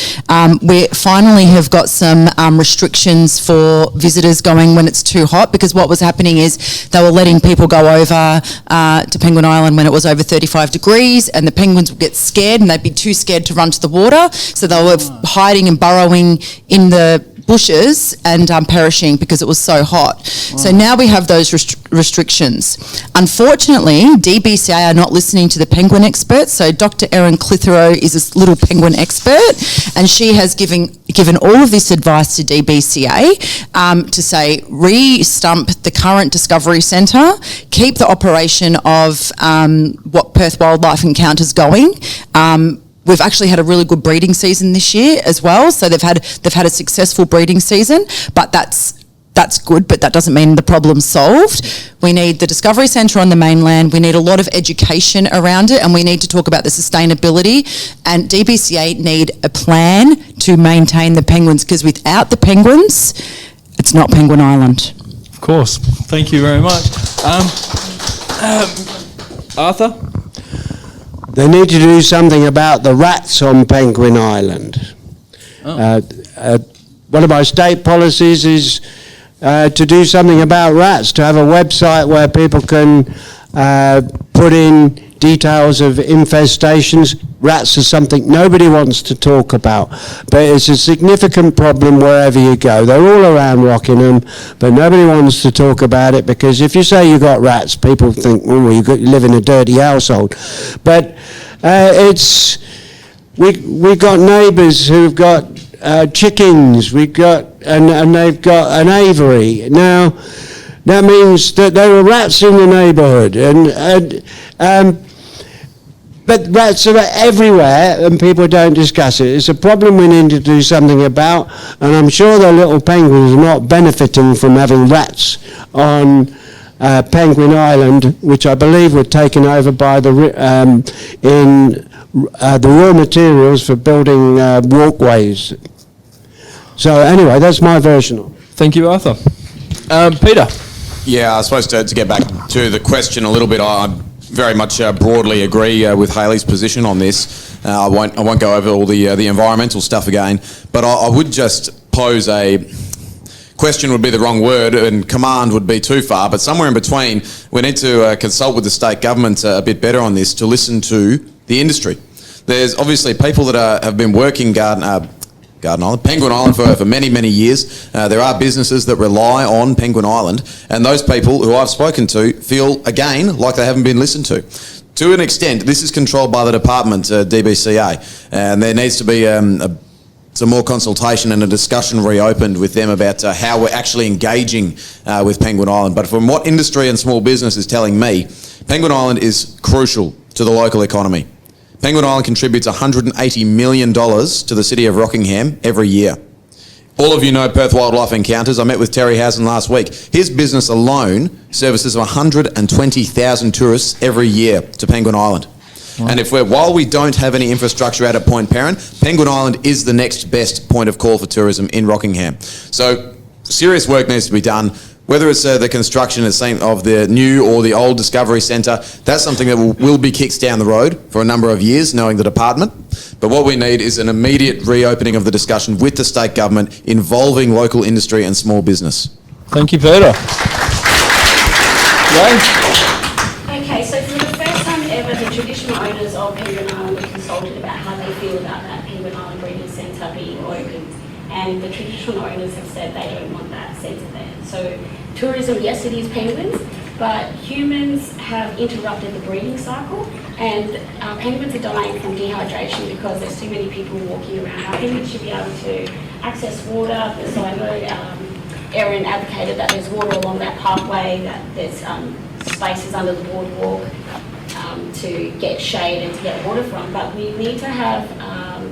We finally have got some restrictions for visitors going when it's too hot, because what was happening is they were letting people go over to Penguin Island when it was over 35 degrees, and the penguins would get scared and they'd be too scared to run to the water, so they were hiding and burrowing in the bushes and perishing because it was so hot. Wow. So now we have those restrictions. Unfortunately, DBCA are not listening to the penguin experts. So Dr. Erin Clitheroe is a little penguin expert, and she has given all of this advice to DBCA to say re-stump the current Discovery Centre, keep the operation of what Perth Wildlife Encounters going. We've actually had a really good breeding season this year as well, so they've had a successful breeding season, but that's good, but that doesn't mean the problem's solved. We need the Discovery Centre on the mainland, we need a lot of education around it, and we need to talk about the sustainability, and DBCA need a plan to maintain the penguins, because without the penguins, it's not Penguin Island. Of course. Thank you very much. Arthur? They need to do something about the rats on Penguin Island. One of my state policies is to do something about rats, to have a website where people can put in details of infestations. Rats are something nobody wants to talk about, but it's a significant problem wherever you go. They're all around Rockingham, but nobody wants to talk about it, because if you say you got rats, people think, oh, you live in a dirty household. But we've got neighbours who've got chickens, and they've got an aviary. Now, that means that there are rats in the neighbourhood, but rats are everywhere and people don't discuss it. It's a problem we need to do something about, and I'm sure the little penguins are not benefiting from having rats on Penguin Island, which I believe were taken over by the raw materials for building walkways. So anyway, that's my version of it. Thank you, Arthur. Peter? Yeah, I suppose to get back to the question a little bit, I very much broadly agree with Hayley's position on this. I won't go over all the environmental stuff again, but I would just pose a question, would be the wrong word, and command would be too far, but somewhere in between. We need to consult with the state government a bit better on this, to listen to the industry. There's obviously people that have been working Penguin Island for many, many years. There are businesses that rely on Penguin Island, and those people who I've spoken to feel, again, like they haven't been listened to. To an extent, this is controlled by the department, DBCA, and there needs to be some more consultation and a discussion reopened with them about how we're actually engaging with Penguin Island. But from what industry and small business is telling me, Penguin Island is crucial to the local economy. Penguin Island contributes $180 million to the city of Rockingham every year. All of you know Perth Wildlife Encounters. I met with Terry Housen last week. His business alone services 120,000 tourists every year to Penguin Island. Wow. And while we don't have any infrastructure out at Point Perrin, Penguin Island is the next best point of call for tourism in Rockingham. So serious work needs to be done. Whether it's the construction of the new or the old Discovery Centre, that's something that will be kicked down the road for a number of years, knowing the department. But what we need is an immediate reopening of the discussion with the state government, involving local industry and small business. Thank you, Peter. Ray? Okay, so for the first time ever, the traditional owners of Penguin Island were consulted about how they feel about that Penguin Island Breeding Centre being opened. And the traditional owners have said they don't want that centre there. So tourism, yes, it is penguins, but humans have interrupted the breeding cycle, and penguins are dying from dehydration because there's too many people walking around. Our penguins should be able to access water. So I know Erin advocated that there's water along that pathway, that there's spaces under the boardwalk to to get shade and to get water from, but we need to have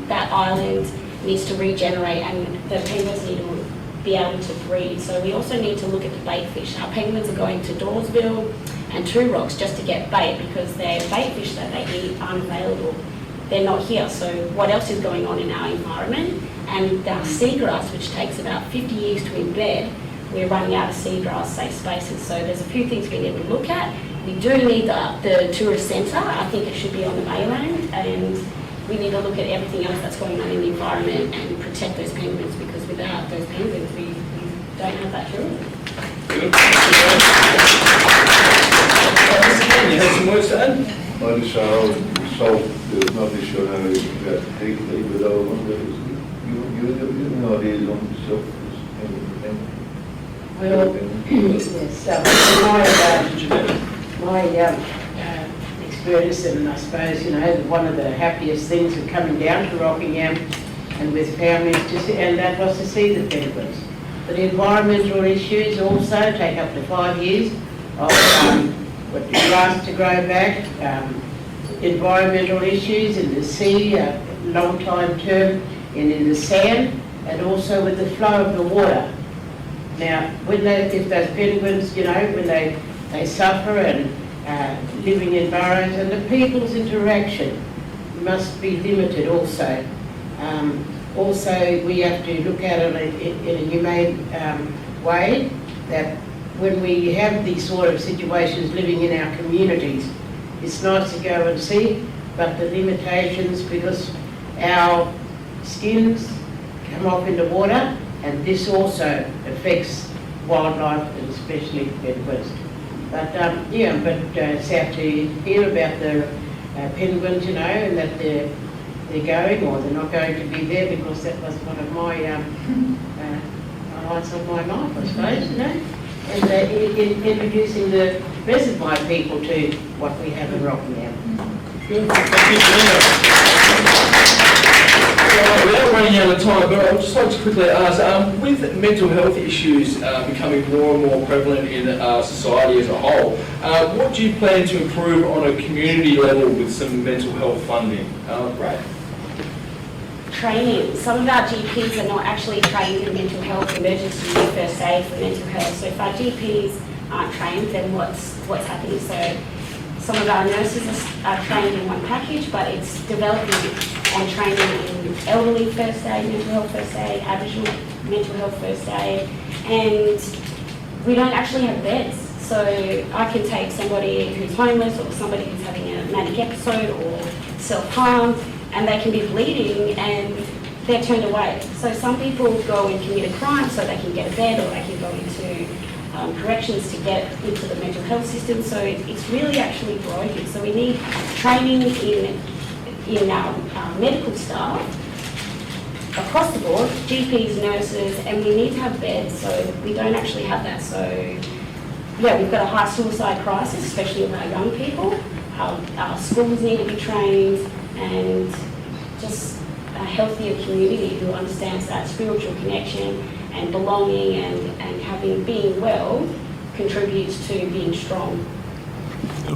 that island needs to regenerate and the penguins need to be able to breed. So we also need to look at the bait fish. Our penguins are going to Dawesville and Two Rocks just to get bait because their bait fish that they eat aren't available. They're not here. So what else is going on in our environment? And our seagrass, which takes about 50 years to embed, we're running out of seagrass safe spaces. So there's a few things we need to look at. We do need the tourist centre. I think it should be on the mainland, and we need to look at everything else that's going on in the environment and protect those penguins, because without those penguins, we don't have that tourism. You have some words to add? I just salt, there's no issue now about heat, but I wonder, you have no ideas on yourself? Well, yes, my experience, and I suppose, one of the happiest things of coming down to Rockingham and with families, and that was to see the penguins. But the environmental issues also take up to 5 years of what the grass to grow back, environmental issues in the sea, a long time term, and in the sand, and also with the flow of the water. Now, if those penguins, when they suffer and living in burrows, and the people's interaction must be limited also. Also, we have to look at it in a humane way, that when we have these sort of situations living in our communities, it's nice to go and see, but the limitations, because our skins come off in the water, and this also affects wildlife, and especially penguins. But it's sad to hear about the penguins, and that they're going, or they're not going to be there, because that was one of my highlights of my life, I suppose, and in introducing the rest of my people to what we have in Rockingham. Good. Thank you, without running out of time, but I'd just like to quickly ask, with mental health issues becoming more and more prevalent in society as a whole, what do you plan to improve on a community level with some mental health funding? Brad? Training. Some of our GPs are not actually trained in mental health, emergency first aid for mental health. So if our GPs aren't trained, then what's happening? So some of our nurses are trained in one package, but it's developing on training in elderly first aid, mental health first aid, Aboriginal mental health first aid, and we don't actually have beds. So I can take somebody who's homeless or somebody who's having a manic episode or self-harm, and they can be bleeding and they're turned away. So some people go and commit a crime so they can get a bed, or they can go into corrections to get into the mental health system. So it's really actually broken. So we need training in our medical staff across the board, GPs, nurses, and we need to have beds. So we don't actually have that. So yeah, we've got a high suicide crisis, especially with our young people. Our schools need to be trained, and just a healthier community who understands that spiritual connection and belonging and being well contributes to being strong.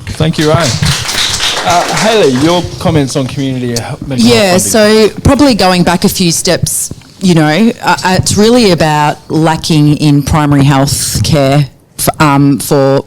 Thank you, Ryan. Hayley, your comments on community mental health funding. So probably going back a few steps, it's really about lacking in primary health care for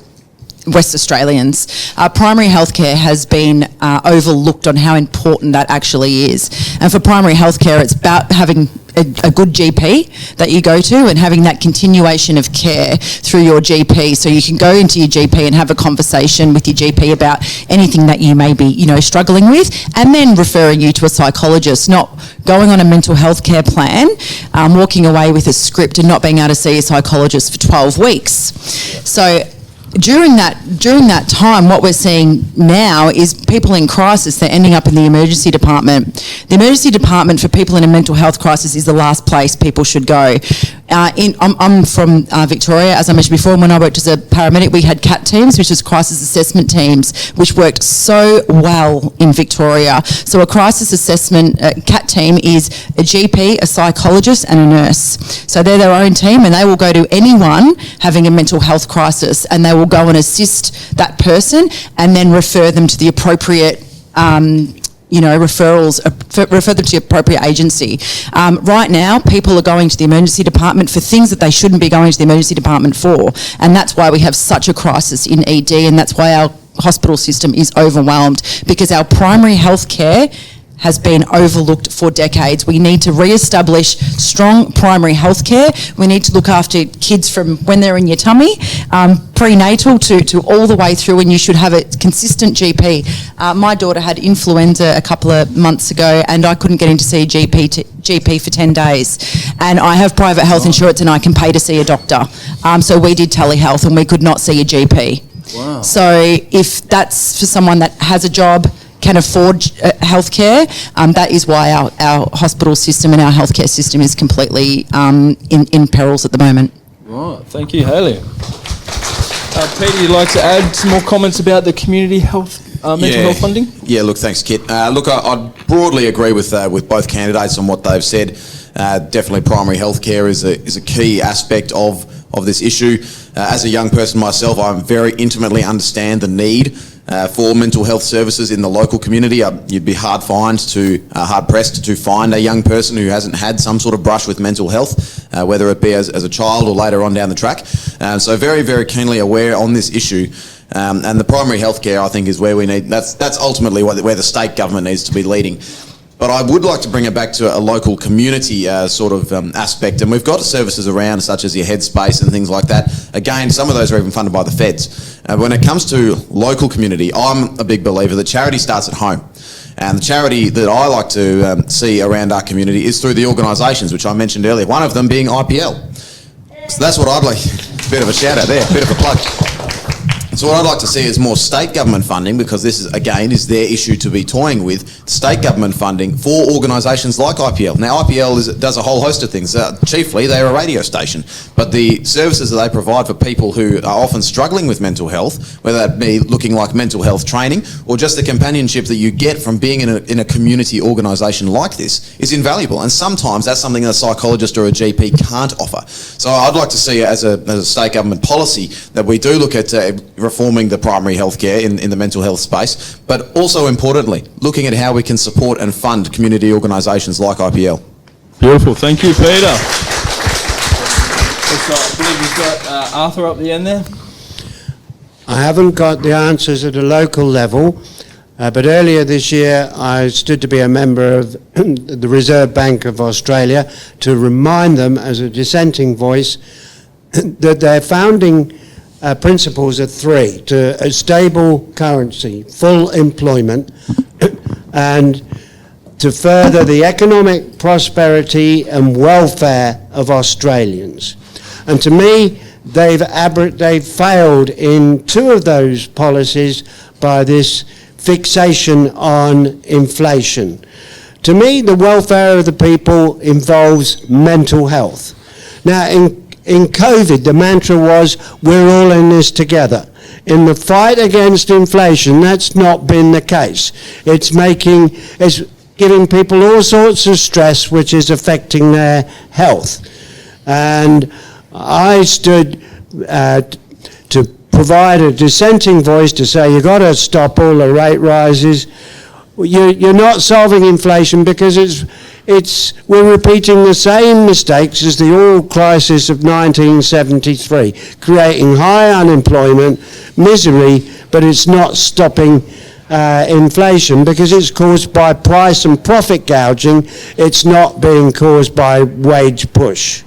West Australians. Primary health care has been overlooked on how important that actually is. And for primary health care, it's about having a good GP that you go to and having that continuation of care through your GP, so you can go into your GP and have a conversation with your GP about anything that you may be, struggling with, and then referring you to a psychologist, not going on a mental health care plan, walking away with a script and not being able to see a psychologist for 12 weeks. So during that time, what we're seeing now is people in crisis, they're ending up in the emergency department. The emergency department for people in a mental health crisis is the last place people should go. I'm from Victoria, as I mentioned before, and when I worked as a paramedic, we had CAT teams, which is crisis assessment teams, which worked so well in Victoria. So a crisis assessment CAT team is a GP, a psychologist, and a nurse. So they're their own team, and they will go to anyone having a mental health crisis, and they will will go and assist that person and then refer them to the appropriate referrals, refer them to the appropriate agency. Right now, people are going to the emergency department for things that they shouldn't be going to the emergency department for, and that's why we have such a crisis in ED, and that's why our hospital system is overwhelmed, because our primary health care has been overlooked for decades. We need to re-establish strong primary health care. We need to look after kids from when they're in your tummy, prenatal to all the way through, and you should have a consistent GP. My daughter had influenza a couple of months ago and I couldn't get in to see a GP for 10 days. And I have private health insurance and I can pay to see a doctor. So we did telehealth and we could not see a GP. Wow. So if that's for someone that has a job, can afford healthcare, that is why our hospital system and our healthcare system is completely in perils at the moment. Right, thank you, Hayley. Peter, you'd like to add some more comments about the community health, mental health funding? Yeah, look, thanks, Kit. Look, I broadly agree with both candidates on what they've said. Definitely primary health care is a key aspect of this issue. As a young person myself, I very intimately understand the need for mental health services in the local community. You'd be hard-pressed to find a young person who hasn't had some sort of brush with mental health, whether it be as a child or later on down the track. So very, very keenly aware on this issue. And the primary health care, I think, is where we need, that's ultimately where the state government needs to be leading. But I would like to bring it back to a local community aspect, and we've got services around such as your Headspace and things like that. Again, some of those are even funded by the feds. When it comes to local community, I'm a big believer that charity starts at home. And the charity that I like to see around our community is through the organisations, which I mentioned earlier, one of them being IPL. So that's what I'd like, bit of a shout out there, bit of a plug. So what I'd like to see is more state government funding, because this is their issue to be toying with, state government funding for organisations like IPL. Now IPL does a whole host of things. Chiefly they're a radio station, but the services that they provide for people who are often struggling with mental health, whether that be looking like mental health training or just the companionship that you get from being in a community organisation like this, is invaluable. And sometimes that's something that a psychologist or a GP can't offer. So I'd like to see as a state government policy that we do look at reforming the primary health care in the mental health space, but also importantly, looking at how we can support and fund community organisations like IPL. Beautiful, thank you, Peter. I believe we've got Arthur up the end there. I haven't got the answers at a local level, but earlier this year I stood to be a member of the Reserve Bank of Australia to remind them as a dissenting voice that their founding principles are three: to a stable currency, full employment, and to further the economic prosperity and welfare of Australians. And to me, they've failed in two of those policies by this fixation on inflation. To me, the welfare of the people involves mental health. Now, in COVID, the mantra was, we're all in this together. In the fight against inflation, that's not been the case. It's giving people all sorts of stress, which is affecting their health. And I stood to provide a dissenting voice to say, you've got to stop all the rate rises. You're not solving inflation, because we're repeating the same mistakes as the oil crisis of 1973, creating high unemployment, misery, but it's not stopping inflation, because it's caused by price and profit gouging. It's not being caused by wage push.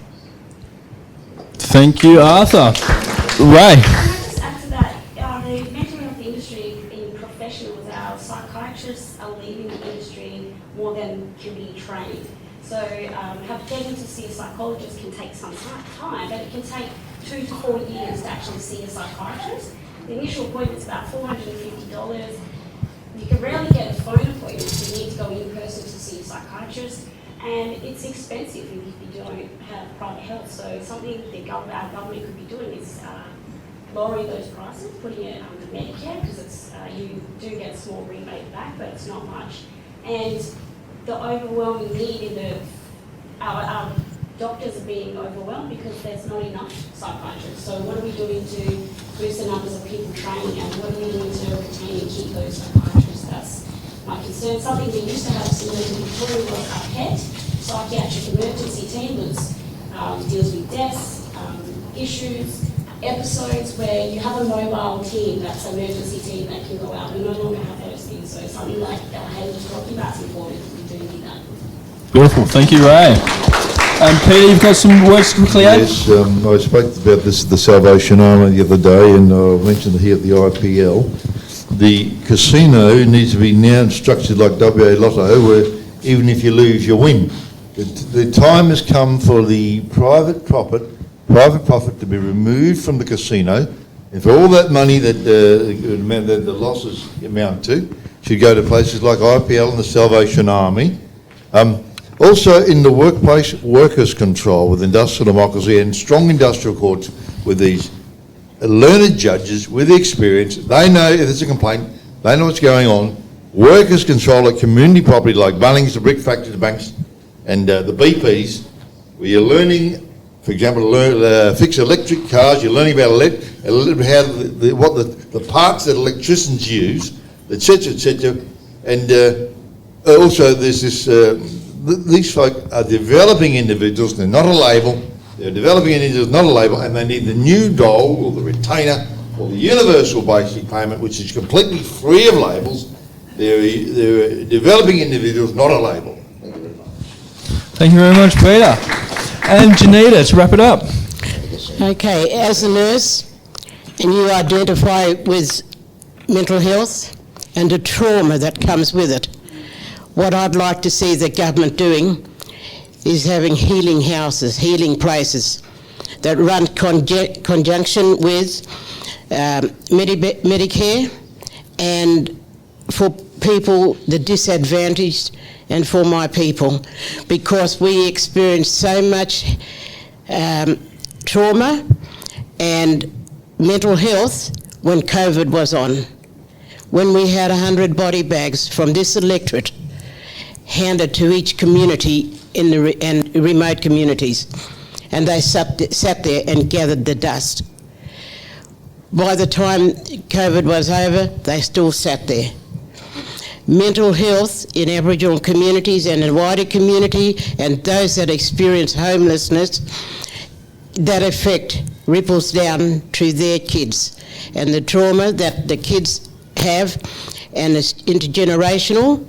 Thank you, Arthur. Ray. Just add to that, the mental health industry in professionals, our psychiatrists are leaving the industry more than can be trained. So getting to see a psychologist can take some time, but it can take 2 to 4 years to actually see a psychiatrist. The initial appointment's about $450. You can rarely get a phone appointment, so you need to go in person to see a psychiatrist, and it's expensive if you don't have private health. So something our government could be doing is lowering those prices, putting it under Medicare, because you do get a small rebate back, but it's not much. And the overwhelming need in our doctors are being overwhelmed because there's not enough psychiatrists. So what are we doing to boost the numbers of people training, and what are we doing to retain and keep those psychiatrists? That's my concern. Something we used to have similar to Victoria was our PET, psychiatric emergency team, was deals with deaths, issues, episodes where you have a mobile team, that's an emergency team that can go out. We no longer have those things, so something like Haley was talking about is important. We do need that. Beautiful. Thank you, Ray. Peter, you've got some words to quickly add? Yes, I spoke about this at the Salvation Army the other day, and I mentioned it here at the IPL. The casino needs to be now structured like WA Lotto, where even if you lose, you win. The time has come for the private profit to be removed from the casino, and for all that money that the losses amount to, should go to places like IPL and the Salvation Army. Also in the workplace, workers' control with industrial democracy and strong industrial courts with these learned judges with the experience. They know if there's a complaint, they know what's going on. Workers' control at community property like Bunnings, the brick factories, the banks, and the BPs, where you're learning, for example, fix electric cars. You're learning about how the parts that electricians use, etc., and also there's this. These folk are developing individuals. They're not a label. They're developing individuals, not a label, and they need the new dole or the retainer or the universal basic payment, which is completely free of labels. They're developing individuals, not a label. Thank you very much, Peter. And Janita, to wrap it up. Okay, as a nurse, and you identify with mental health and the trauma that comes with it, what I'd like to see the government doing is having healing houses, healing places that run conjunction with Medicare, and for people, the disadvantaged, and for my people, because we experienced so much trauma and mental health when COVID was on. When we had 100 body bags from this electorate handed to each community in the remote communities, and they sat there and gathered the dust. By the time COVID was over, they still sat there. Mental health in Aboriginal communities and in wider community, and those that experience homelessness, that effect ripples down to their kids, and the trauma that the kids have, and it's intergenerational,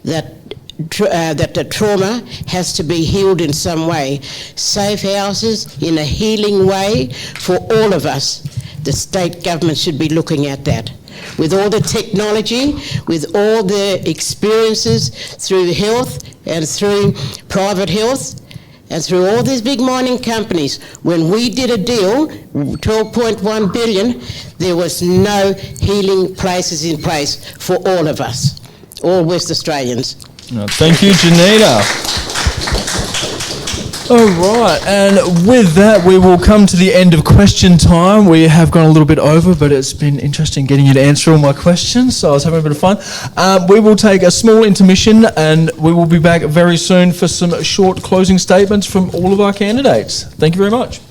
that the trauma has to be healed in some way. Safe houses in a healing way for all of us. The state government should be looking at that. With all the technology, with all the experiences through health and through private health and through all these big mining companies, when we did a deal, 12.1 billion, there was no healing places in place for all of us, all West Australians. Thank you, Janita. All right, and with that, we will come to the end of question time. We have gone a little bit over, but it's been interesting getting you to answer all my questions, so I was having a bit of fun. We will take a small intermission, and we will be back very soon for some short closing statements from all of our candidates. Thank you very much.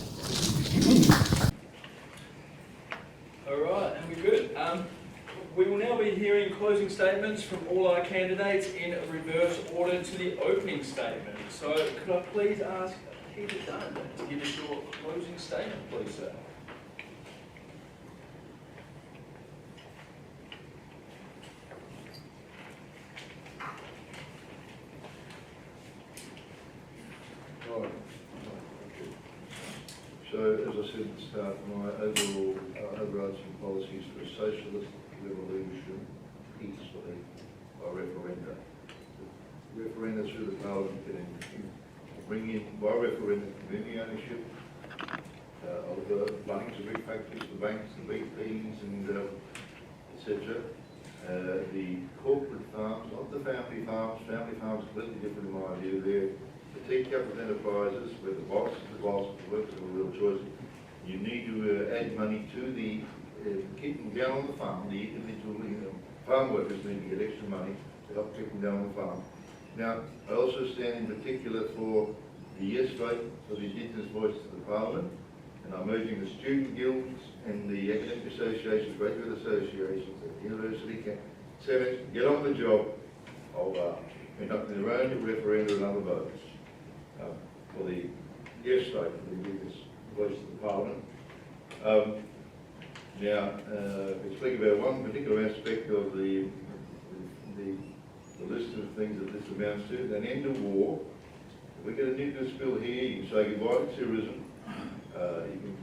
All right, and we're good. We will now be hearing closing statements from all our candidates in reverse order to the opening statement. So could I please ask Peter Dunn to give us your closing statement, please, sir? Right. So, as I said at the start, my overall overarching policies for a socialist revolution peacefully by referenda. Referenda through the Parliament can bring in, by referendum, community ownership of the Bunnings, the big factories, the banks, the BPs, and etc. The corporate farms, not the family farms. Family farms are completely different in my view. They're the Thankyou enterprises where the boss is the boss, the workers have a real choice. You need to add money to the, keep them down on the farm. The individual farm workers need to get extra money to help keep them down on the farm. Now, I also stand in particular for the yes vote for the Indigenous voice to the Parliament, and I'm urging the student guilds and the academic associations, graduate associations at the University Senate get on the job of conducting their own referenda and other votes for the yes vote for the Indigenous voice to the Parliament. Now, we speak about one particular aspect of the list of things that this amounts to, an end of war. If we get a nuclear spill here, you can say goodbye to tourism.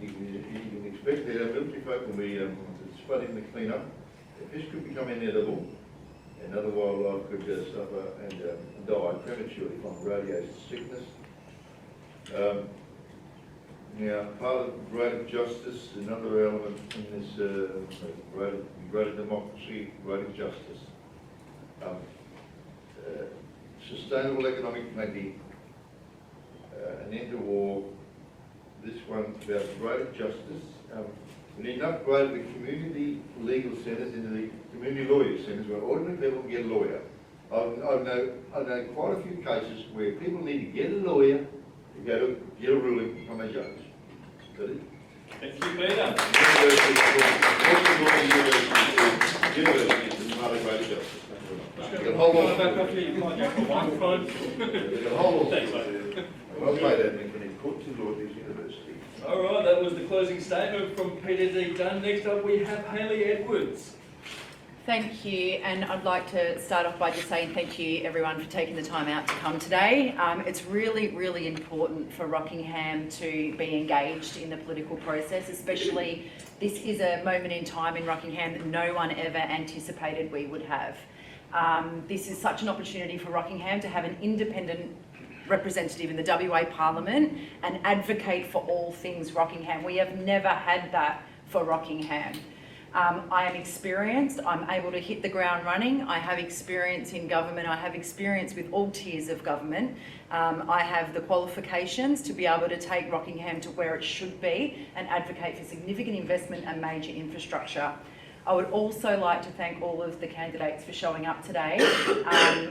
You can expect that our military folk will be spudding the clean-up. The fish could become inedible, and other wildlife could suffer and die prematurely from radiation sickness. Now, part of greater justice, another element in this greater democracy, greater justice. Sustainable economic plenty, an end to war. This one about greater justice. We need to upgrade the community legal centres into the community lawyer centres where ordinary people can get a lawyer. I know quite a few cases where people need to get a lawyer to go to get a ruling from a judge. Got it? Thank you, Peter. University is not a greater justice. You can hold on. Back up here, you might go for one phone. You can hold on. Thanks, mate. Well played, Admin, for the court to law this university. All right, that was the closing statement from Peter D. Dunn. Next up, we have Hayley Edwards. Thank you, and I'd like to start off by just saying thank you everyone for taking the time out to come today. It's really, really important for Rockingham to be engaged in the political process, especially this is a moment in time in Rockingham that no one ever anticipated we would have. This is such an opportunity for Rockingham to have an independent representative in the WA Parliament and advocate for all things Rockingham. We have never had that for Rockingham. I am experienced, I'm able to hit the ground running, I have experience in government, I have experience with all tiers of government. I have the qualifications to be able to take Rockingham to where it should be and advocate for significant investment and major infrastructure. I would also like to thank all of the candidates for showing up today.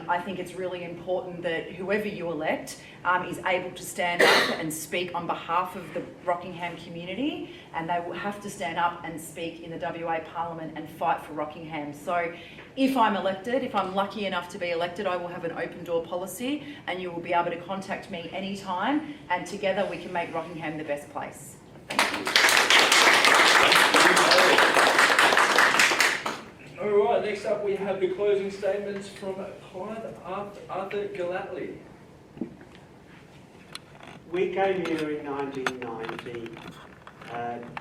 I think it's really important that whoever you elect is able to stand up and speak on behalf of the Rockingham community, and they will have to stand up and speak in the WA Parliament and fight for Rockingham. So if I'm elected, if I'm lucky enough to be elected, I will have an open door policy and you will be able to contact me anytime, and together we can make Rockingham the best place. Thank you. All right, next up we have the closing statements from Clyde Arthur Gallatley. We came here in 1990.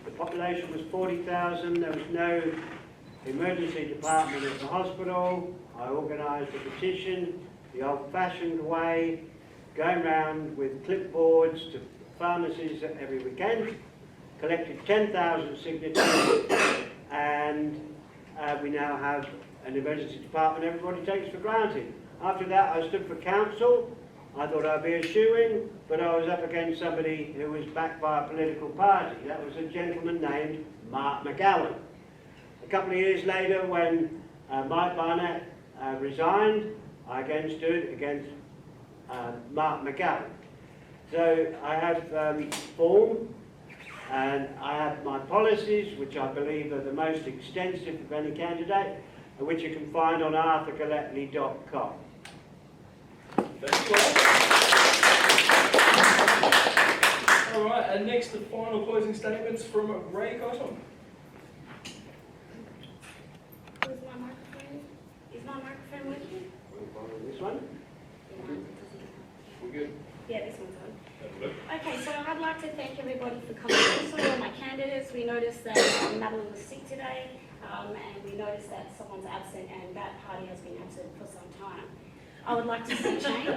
The population was 40,000. There was no emergency department at the hospital. I organised a petition the old-fashioned way, going round with clipboards to pharmacies every weekend, collected 10,000 signatures, and we now have an emergency department everybody takes for granted. After that, I stood for council. I thought I'd be a shoo-in, but I was up against somebody who was backed by a political party. That was a gentleman named Mark McGowan. A couple of years later, when Mike Barnett resigned, I again stood against Mark McGowan. So I have form, and I have my policies, which I believe are the most extensive of any candidate, and which you can find on arthurgallatley.com. Thanks, All right, and next the final closing statements from Ray Cotton. Where's my microphone? Is my microphone working? This one? We're good. Yeah, this one's on. Okay, so I'd like to thank everybody for coming. Also, all my candidates, we noticed that Madeline was sick today, and we noticed that someone's absent, and that party has been absent for some time. I would like to see change.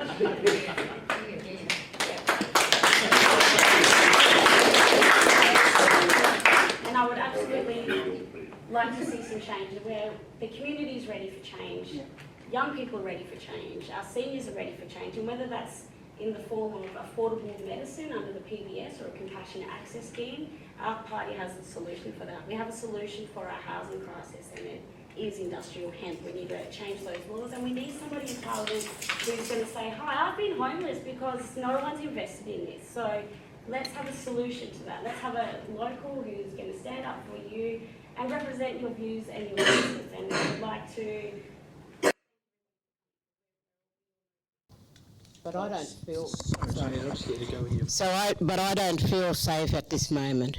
And I would absolutely like to see some change where the community is ready for change, young people are ready for change, our seniors are ready for change, and whether that's in the form of affordable medicine under the PBS or a compassionate access scheme, our party has a solution for that. We have a solution for our housing crisis, and it is industrial hemp. We need to change those laws, and we need somebody in Parliament who's going to say, hi, I've been homeless because no one's invested in this. So let's have a solution to that. Let's have a local who's going to stand up for you and represent your views and your voices. And I'd like to... But I don't feel... But I don't feel safe at this moment.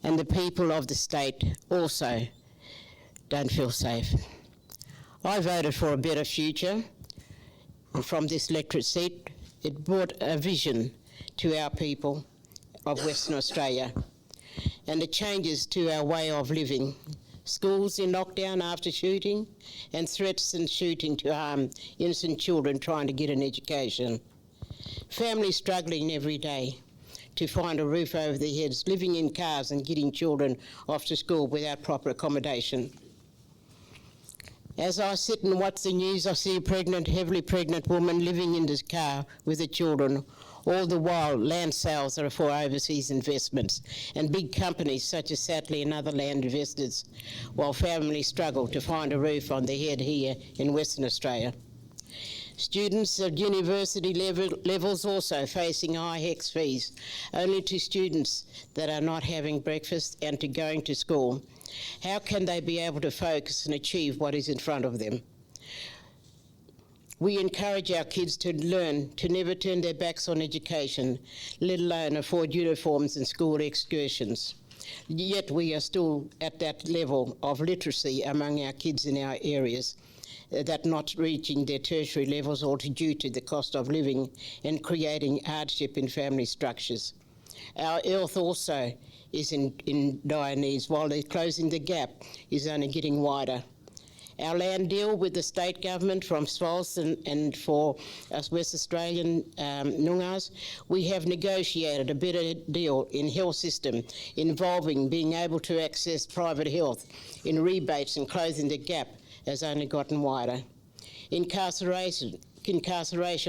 And the people of the state also don't feel safe. I voted for a better future, and from this electorate seat, it brought a vision to our people of Western Australia, and the changes to our way of living. Schools in lockdown after shooting, and threats and shooting to harm innocent children trying to get an education. Families struggling every day to find a roof over their heads, living in cars and getting children off to school without proper accommodation. As I sit and watch the news, I see a heavily pregnant woman living in this car with her children. All the while, land sales are for overseas investments, and big companies such as Satley and other land investors, while families struggle to find a roof on their head here in Western Australia. Students at university levels also facing high HECS fees, only to students that are not having breakfast and to going to school. How can they be able to focus and achieve what is in front of them? We encourage our kids to learn to never turn their backs on education, let alone afford uniforms and school excursions. Yet we are still at that level of literacy among our kids in our areas, that not reaching their tertiary levels or due to the cost of living and creating hardship in family structures. Our health also is in dire needs, while they're closing the gap is only getting wider. Our land deal with the state government from SWALS and for us West Australian Noongas, we have negotiated a better deal in health system involving being able to access private health in rebates, and closing the gap has only gotten wider. Incarceration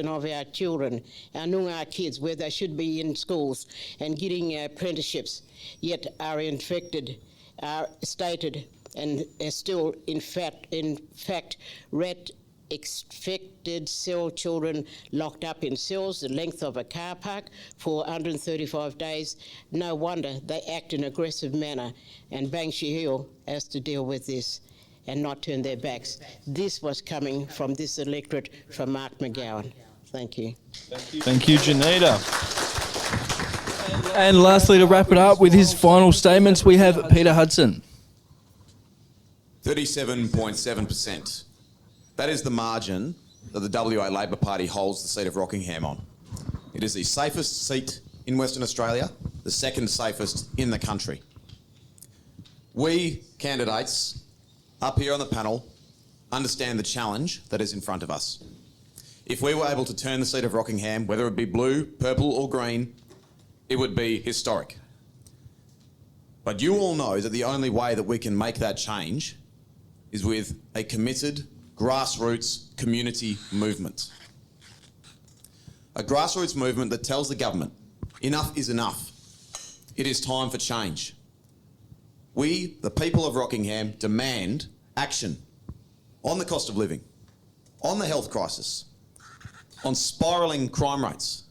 of our children, our Noongar kids, where they should be in schools and getting apprenticeships, yet are infected, are stated, and are still in fact rat-infected cell children locked up in cells the length of a car park for 135 days. No wonder they act in an aggressive manner, and Banksia Hill has to deal with this and not turn their backs. This was coming from this electorate from Mark McGowan. Thank you. Thank you, Janita. And lastly, to wrap it up with his final statements, we have Peter Hudson. 37.7%. That is the margin that the WA Labor Party holds the seat of Rockingham on. It is the safest seat in Western Australia, the second safest in the country. We candidates up here on the panel understand the challenge that is in front of us. If we were able to turn the seat of Rockingham, whether it be blue, purple or green, it would be historic. But you all know that the only way that we can make that change is with a committed grassroots community movement. A grassroots movement that tells the government, enough is enough. It is time for change. We, the people of Rockingham, demand action on the cost of living, on the health crisis, on spiralling crime rates,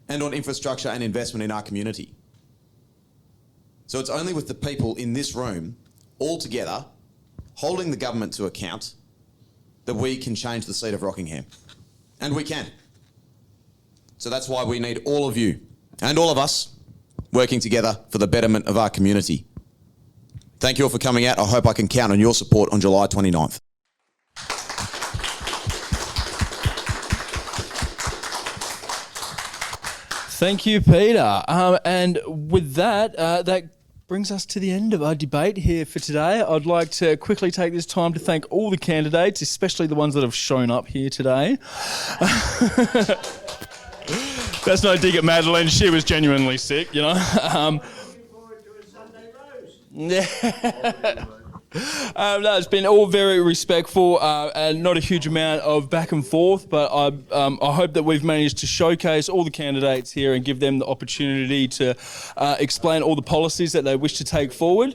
and on infrastructure and investment in our community. So it's only with the people in this room, all together, holding the government to account, that we can change the seat of Rockingham. And we can. So that's why we need all of you, and all of us, working together for the betterment of our community. Thank you all for coming out. I hope I can count on your support on July 29th. Thank you, Peter. And with that, that brings us to the end of our debate here for today. I'd like to quickly take this time to thank all the candidates, especially the ones that have shown up here today. That's no dig at Madeline. She was genuinely sick, you know. Yeah. No, it's been all very respectful and not a huge amount of back and forth, but I hope that we've managed to showcase all the candidates here and give them the opportunity to explain all the policies that they wish to take forward.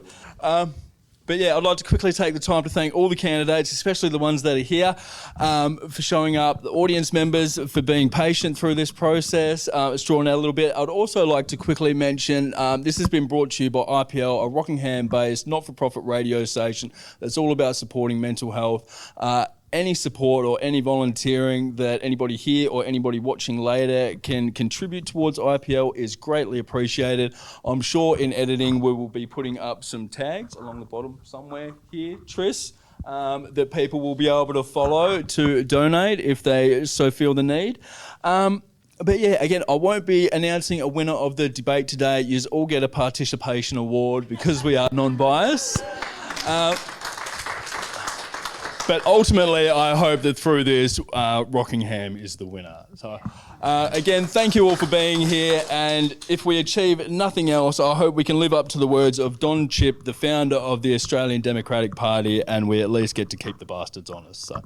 But yeah, I'd like to quickly take the time to thank all the candidates, especially the ones that are here, for showing up, the audience members for being patient through this process. It's drawn out a little bit. I'd also like to quickly mention this has been brought to you by IPL, a Rockingham-based not-for-profit radio station that's all about supporting mental health. Any support or any volunteering that anybody here or anybody watching later can contribute towards IPL is greatly appreciated. I'm sure in editing we will be putting up some tags along the bottom somewhere here, Tris, that people will be able to follow to donate if they so feel the need. But yeah, again, I won't be announcing a winner of the debate today. You all get a participation award because we are non-biased. But ultimately, I hope that through this, Rockingham is the winner. So, again, thank you all for being here. And if we achieve nothing else, I hope we can live up to the words of Don Chipp, the founder of the Australian Democratic Party, and we at least get to keep the bastards honest. So.